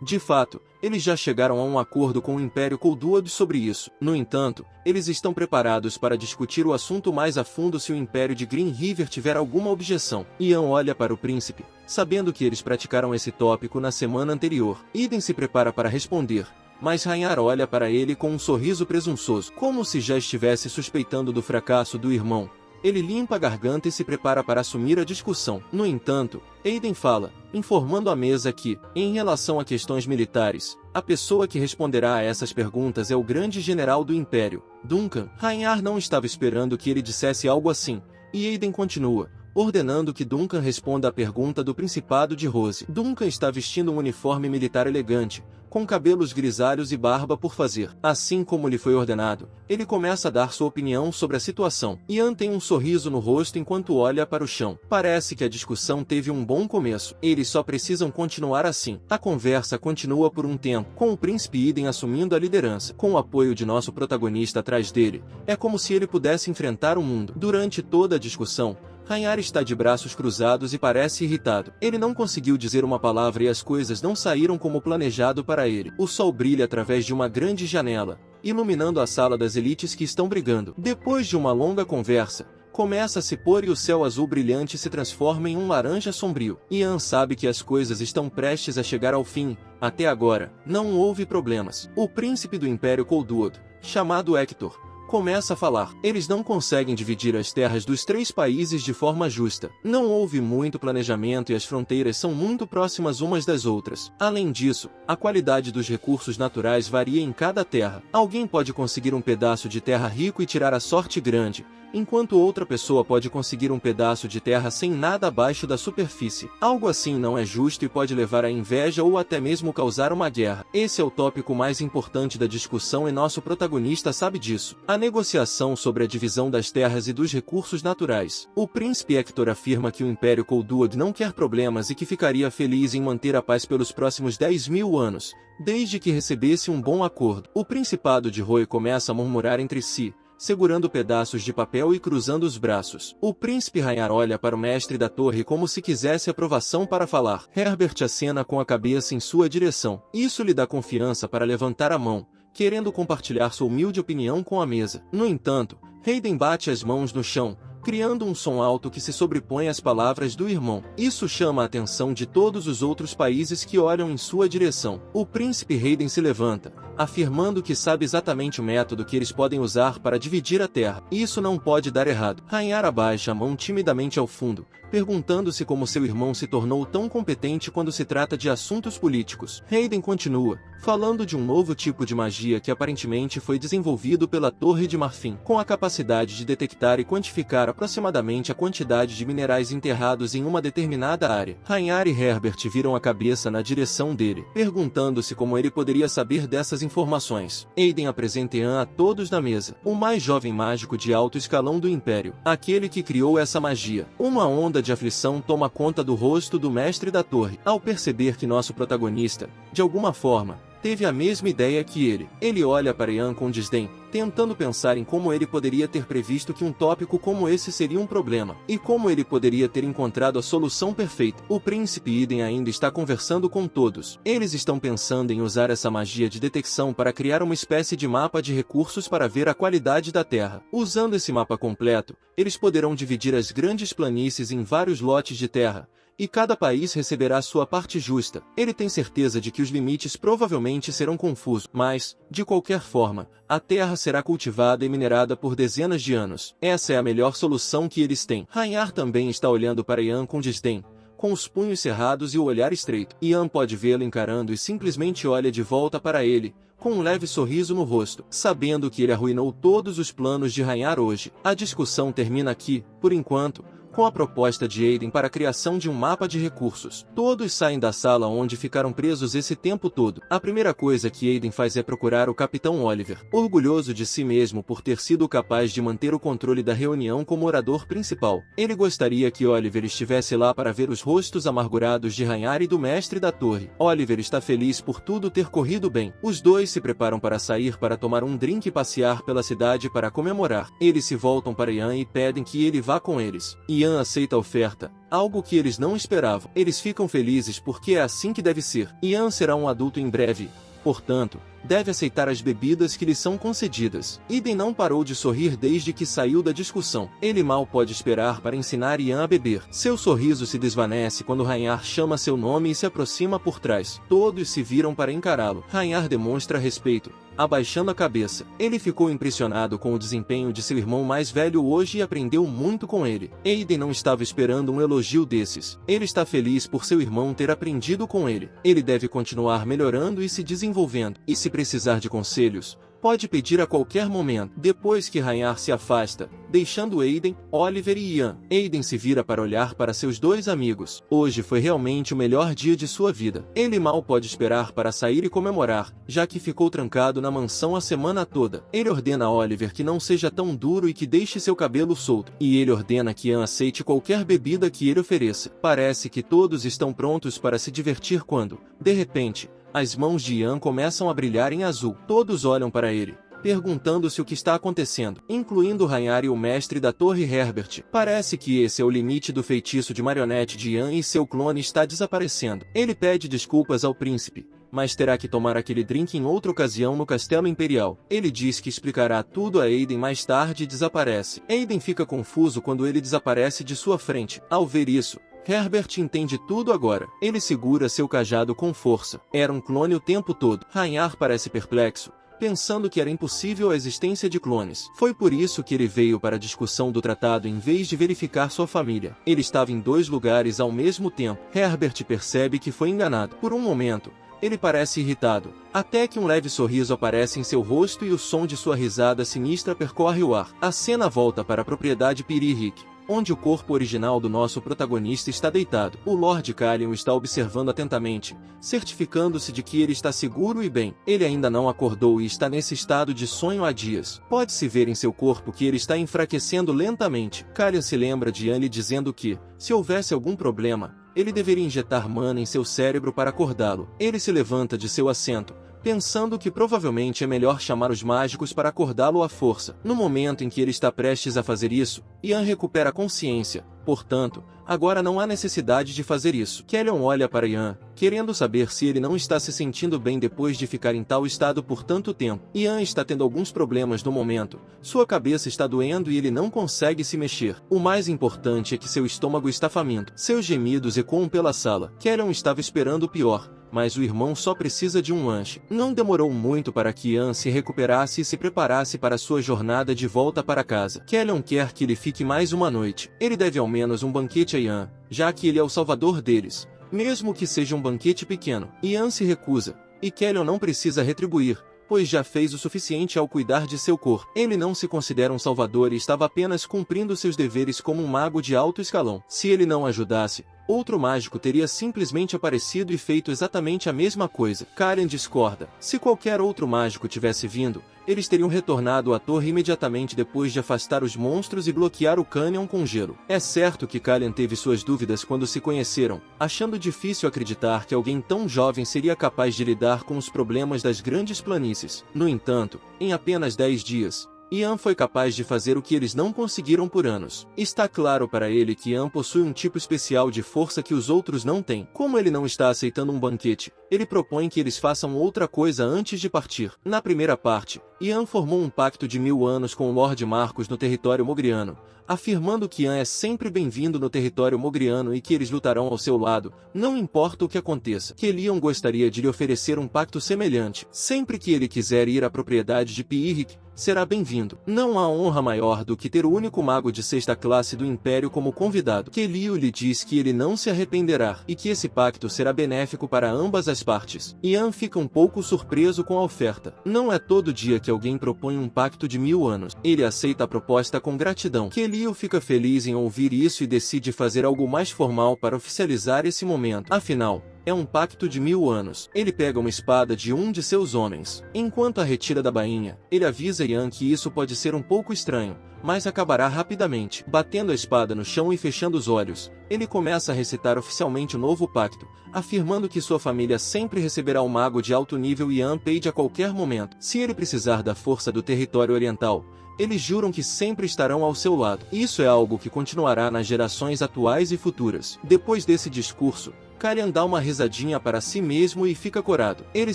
De fato, eles já chegaram a um acordo com o Império Coldwood sobre isso. No entanto, eles estão preparados para discutir o assunto mais a fundo se o Império de Green River tiver alguma objeção. Ian olha para o príncipe, sabendo que eles praticaram esse tópico na semana anterior. Aiden se prepara para responder, mas Rhaenyra olha para ele com um sorriso presunçoso, como se já estivesse suspeitando do fracasso do irmão. Ele limpa a garganta e se prepara para assumir a discussão. No entanto, Aiden fala, informando a mesa que, em relação a questões militares, a pessoa que responderá a essas perguntas é o grande general do Império, Duncan. Rhaenyra não estava esperando que ele dissesse algo assim, e Aiden continua, ordenando que Duncan responda à pergunta do Principado de Rose. Duncan está vestindo um uniforme militar elegante, com cabelos grisalhos e barba por fazer. Assim como lhe foi ordenado, ele começa a dar sua opinião sobre a situação. Ian tem um sorriso no rosto enquanto olha para o chão. Parece que a discussão teve um bom começo. Eles só precisam continuar assim. A conversa continua por um tempo, com o príncipe Aiden assumindo a liderança. Com o apoio de nosso protagonista atrás dele, é como se ele pudesse enfrentar o mundo. Durante toda a discussão, Rhaenyra está de braços cruzados e parece irritado. Ele não conseguiu dizer uma palavra e as coisas não saíram como planejado para ele. O sol brilha através de uma grande janela, iluminando a sala das elites que estão brigando. Depois de uma longa conversa, começa a se pôr e o céu azul brilhante se transforma em um laranja sombrio. Ian sabe que as coisas estão prestes a chegar ao fim. Até agora, não houve problemas. O príncipe do Império Coldwood, chamado Hector, começa a falar. Eles não conseguem dividir as terras dos 3 países de forma justa. Não houve muito planejamento e as fronteiras são muito próximas umas das outras. Além disso, a qualidade dos recursos naturais varia em cada terra. Alguém pode conseguir um pedaço de terra rico e tirar a sorte grande, enquanto outra pessoa pode conseguir um pedaço de terra sem nada abaixo da superfície. Algo assim não é justo e pode levar à inveja ou até mesmo causar uma guerra. Esse é o tópico mais importante da discussão e nosso protagonista sabe disso. A A negociação sobre a divisão das terras e dos recursos naturais. O príncipe Hector afirma que o Império Colduod não quer problemas e que ficaria feliz em manter a paz pelos próximos 10.000 anos, desde que recebesse um bom acordo. O Principado de Roi começa a murmurar entre si, segurando pedaços de papel e cruzando os braços. O príncipe Rhaenyra olha para o mestre da torre como se quisesse aprovação para falar. Herbert acena com a cabeça em sua direção. Isso lhe dá confiança para levantar a mão, querendo compartilhar sua humilde opinião com a mesa. No entanto, Hayden bate as mãos no chão, criando um som alto que se sobrepõe às palavras do irmão. Isso chama a atenção de todos os outros países que olham em sua direção. O príncipe Hayden se levanta, afirmando que sabe exatamente o método que eles podem usar para dividir a terra. Isso não pode dar errado. Rhaenyra baixa a mão timidamente ao fundo, perguntando-se como seu irmão se tornou tão competente quando se trata de assuntos políticos. Hayden continua, falando de um novo tipo de magia que aparentemente foi desenvolvido pela Torre de Marfim, com a capacidade de detectar e quantificar aproximadamente a quantidade de minerais enterrados em uma determinada área. Rhaenyra e Herbert viram a cabeça na direção dele, perguntando-se como ele poderia saber dessas informações. Hayden apresenta Ian a todos na mesa, o mais jovem mágico de alto escalão do Império, aquele que criou essa magia. Uma onda de aflição toma conta do rosto do mestre da torre, ao perceber que nosso protagonista, de alguma forma, teve a mesma ideia que ele. Ele olha para Ian com desdém, tentando pensar em como ele poderia ter previsto que um tópico como esse seria um problema, e como ele poderia ter encontrado a solução perfeita. O príncipe Eden ainda está conversando com todos. Eles estão pensando em usar essa magia de detecção para criar uma espécie de mapa de recursos para ver a qualidade da terra. Usando esse mapa completo, eles poderão dividir as grandes planícies em vários lotes de terra, e cada país receberá sua parte justa. Ele tem certeza de que os limites provavelmente serão confusos, mas, de qualquer forma, a terra será cultivada e minerada por dezenas de anos. Essa é a melhor solução que eles têm. Rhaenyra também está olhando para Ian com desdém, com os punhos cerrados e o olhar estreito. Ian pode vê-lo encarando e simplesmente olha de volta para ele, com um leve sorriso no rosto, sabendo que ele arruinou todos os planos de Rhaenyra hoje. A discussão termina aqui, por enquanto, com a proposta de Hayden para a criação de um mapa de recursos. Todos saem da sala onde ficaram presos esse tempo todo. A primeira coisa que Hayden faz é procurar o Capitão Oliver, orgulhoso de si mesmo por ter sido capaz de manter o controle da reunião como orador principal. Ele gostaria que Oliver estivesse lá para ver os rostos amargurados de Rhaenyra e do mestre da torre. Oliver está feliz por tudo ter corrido bem. Os dois se preparam para sair para tomar um drink e passear pela cidade para comemorar. Eles se voltam para Ian e pedem que ele vá com eles. Ian aceita a oferta, algo que eles não esperavam. Eles ficam felizes porque é assim que deve ser. Ian será um adulto em breve, portanto, deve aceitar as bebidas que lhe são concedidas. Eden não parou de sorrir desde que saiu da discussão. Ele mal pode esperar para ensinar Ian a beber. Seu sorriso se desvanece quando Rhaenyra chama seu nome e se aproxima por trás. Todos se viram para encará-lo. Rhaenyra demonstra respeito, abaixando a cabeça. Ele ficou impressionado com o desempenho de seu irmão mais velho hoje e aprendeu muito com ele. Eden não estava esperando um elogio desses. Ele está feliz por seu irmão ter aprendido com ele. Ele deve continuar melhorando e se desenvolvendo. E se precisar de conselhos, pode pedir a qualquer momento. Depois que Rhaenyra se afasta, deixando Hayden, Oliver e Ian, Hayden se vira para olhar para seus dois amigos. Hoje foi realmente o melhor dia de sua vida. Ele mal pode esperar para sair e comemorar, já que ficou trancado na mansão a semana toda. Ele ordena a Oliver que não seja tão duro e que deixe seu cabelo solto. E ele ordena que Ian aceite qualquer bebida que ele ofereça. Parece que todos estão prontos para se divertir quando, de repente, as mãos de Ian começam a brilhar em azul. Todos olham para ele, perguntando-se o que está acontecendo, incluindo Rhaenyra e o mestre da torre Herbert. Parece que esse é o limite do feitiço de marionete de Ian e seu clone está desaparecendo. Ele pede desculpas ao príncipe, mas terá que tomar aquele drink em outra ocasião no Castelo Imperial. Ele diz que explicará tudo a Hayden mais tarde e desaparece. Hayden fica confuso quando ele desaparece de sua frente. Ao ver isso, Herbert entende tudo agora. Ele segura seu cajado com força. Era um clone o tempo todo. Rhaenyra parece perplexo, pensando que era impossível a existência de clones. Foi por isso que ele veio para a discussão do tratado em vez de verificar sua família. Ele estava em dois lugares ao mesmo tempo. Herbert percebe que foi enganado. Por um momento, ele parece irritado, até que um leve sorriso aparece em seu rosto e o som de sua risada sinistra percorre o ar. A cena volta para a propriedade Piri Rick. onde o corpo original do nosso protagonista está deitado. O Lord Calion está observando atentamente, certificando-se de que ele está seguro e bem. Ele ainda não acordou e está nesse estado de sonho há dias. Pode-se ver em seu corpo que ele está enfraquecendo lentamente. Calion se lembra de Ian lhe dizendo que, se houvesse algum problema, ele deveria injetar mana em seu cérebro para acordá-lo. Ele se levanta de seu assento, pensando que provavelmente é melhor chamar os mágicos para acordá-lo à força. No momento em que ele está prestes a fazer isso, Ian recupera a consciência. Portanto, agora não há necessidade de fazer isso. Calion olha para Ian, querendo saber se ele não está se sentindo bem depois de ficar em tal estado por tanto tempo. Ian está tendo alguns problemas no momento. Sua cabeça está doendo e ele não consegue se mexer. O mais importante é que seu estômago está faminto. Seus gemidos ecoam pela sala. Calion estava esperando o pior, mas o irmão só precisa de um lanche. Não demorou muito para que Ian se recuperasse e se preparasse para sua jornada de volta para casa. Calion quer que ele fique mais uma noite. Ele deve ao menos um banquete a Ian, já que ele é o salvador deles, mesmo que seja um banquete pequeno. Ian se recusa, e Calion não precisa retribuir, pois já fez o suficiente ao cuidar de seu corpo. Ele não se considera um salvador e estava apenas cumprindo seus deveres como um mago de alto escalão. Se ele não ajudasse, outro mágico teria simplesmente aparecido e feito exatamente a mesma coisa. Karen discorda. Se qualquer outro mágico tivesse vindo, eles teriam retornado à torre imediatamente depois de afastar os monstros e bloquear o cânion com gelo. É certo que Karen teve suas dúvidas quando se conheceram, achando difícil acreditar que alguém tão jovem seria capaz de lidar com os problemas das grandes planícies. No entanto, em apenas 10 dias, Ian foi capaz de fazer o que eles não conseguiram por anos. Está claro para ele que Ian possui um tipo especial de força que os outros não têm. Como ele não está aceitando um banquete, ele propõe que eles façam outra coisa antes de partir. Na primeira parte, Ian formou um pacto de 1000 anos com o Lord Marcos no território mogriano, afirmando que Ian é sempre bem-vindo no território mogriano e que eles lutarão ao seu lado, não importa o que aconteça. Que Leon gostaria de lhe oferecer um pacto semelhante. Sempre que ele quiser ir à propriedade de Pirric, será bem-vindo. Não há honra maior do que ter o único mago de 6ª classe do Império como convidado. Kelio lhe diz que ele não se arrependerá, e que esse pacto será benéfico para ambas as partes. Ian fica um pouco surpreso com a oferta. Não é todo dia que alguém propõe um pacto de 1000 anos. Ele aceita a proposta com gratidão. Kelio fica feliz em ouvir isso e decide fazer algo mais formal para oficializar esse momento. Afinal, é um pacto de 1000 anos. Ele pega uma espada de um de seus homens. Enquanto a retira da bainha, ele avisa Ian que isso pode ser um pouco estranho, mas acabará rapidamente. Batendo a espada no chão e fechando os olhos, ele começa a recitar oficialmente o novo pacto, afirmando que sua família sempre receberá um mago de alto nível Ian Page a qualquer momento. Se ele precisar da força do território oriental, eles juram que sempre estarão ao seu lado. Isso é algo que continuará nas gerações atuais e futuras. Depois desse discurso, Kalian dá uma risadinha para si mesmo e fica corado. Ele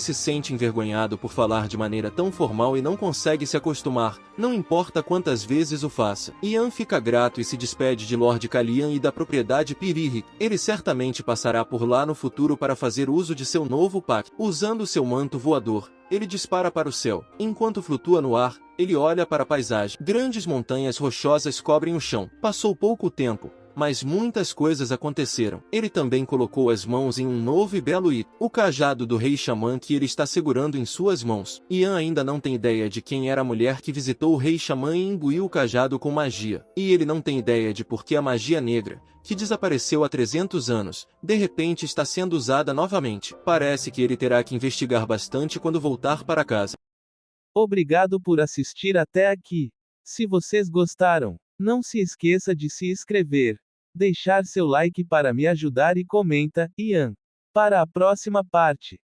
se sente envergonhado por falar de maneira tão formal e não consegue se acostumar, não importa quantas vezes o faça. Ian fica grato e se despede de Lord Kalian e da propriedade Piriri. Ele certamente passará por lá no futuro para fazer uso de seu novo pacto. Usando seu manto voador, ele dispara para o céu. Enquanto flutua no ar, ele olha para a paisagem. Grandes montanhas rochosas cobrem o chão. Passou pouco tempo, mas muitas coisas aconteceram. Ele também colocou as mãos em um novo e belo item, o cajado do rei xamã que ele está segurando em suas mãos. Ian ainda não tem ideia de quem era a mulher que visitou o rei xamã e imbuiu o cajado com magia. E ele não tem ideia de por que a magia negra, que desapareceu há 300 anos, de repente está sendo usada novamente. Parece que ele terá que investigar bastante quando voltar para casa. Obrigado por assistir até aqui. Se vocês gostaram, não se esqueça de se inscrever, deixar seu like para me ajudar e comenta, Ian. Para a próxima parte.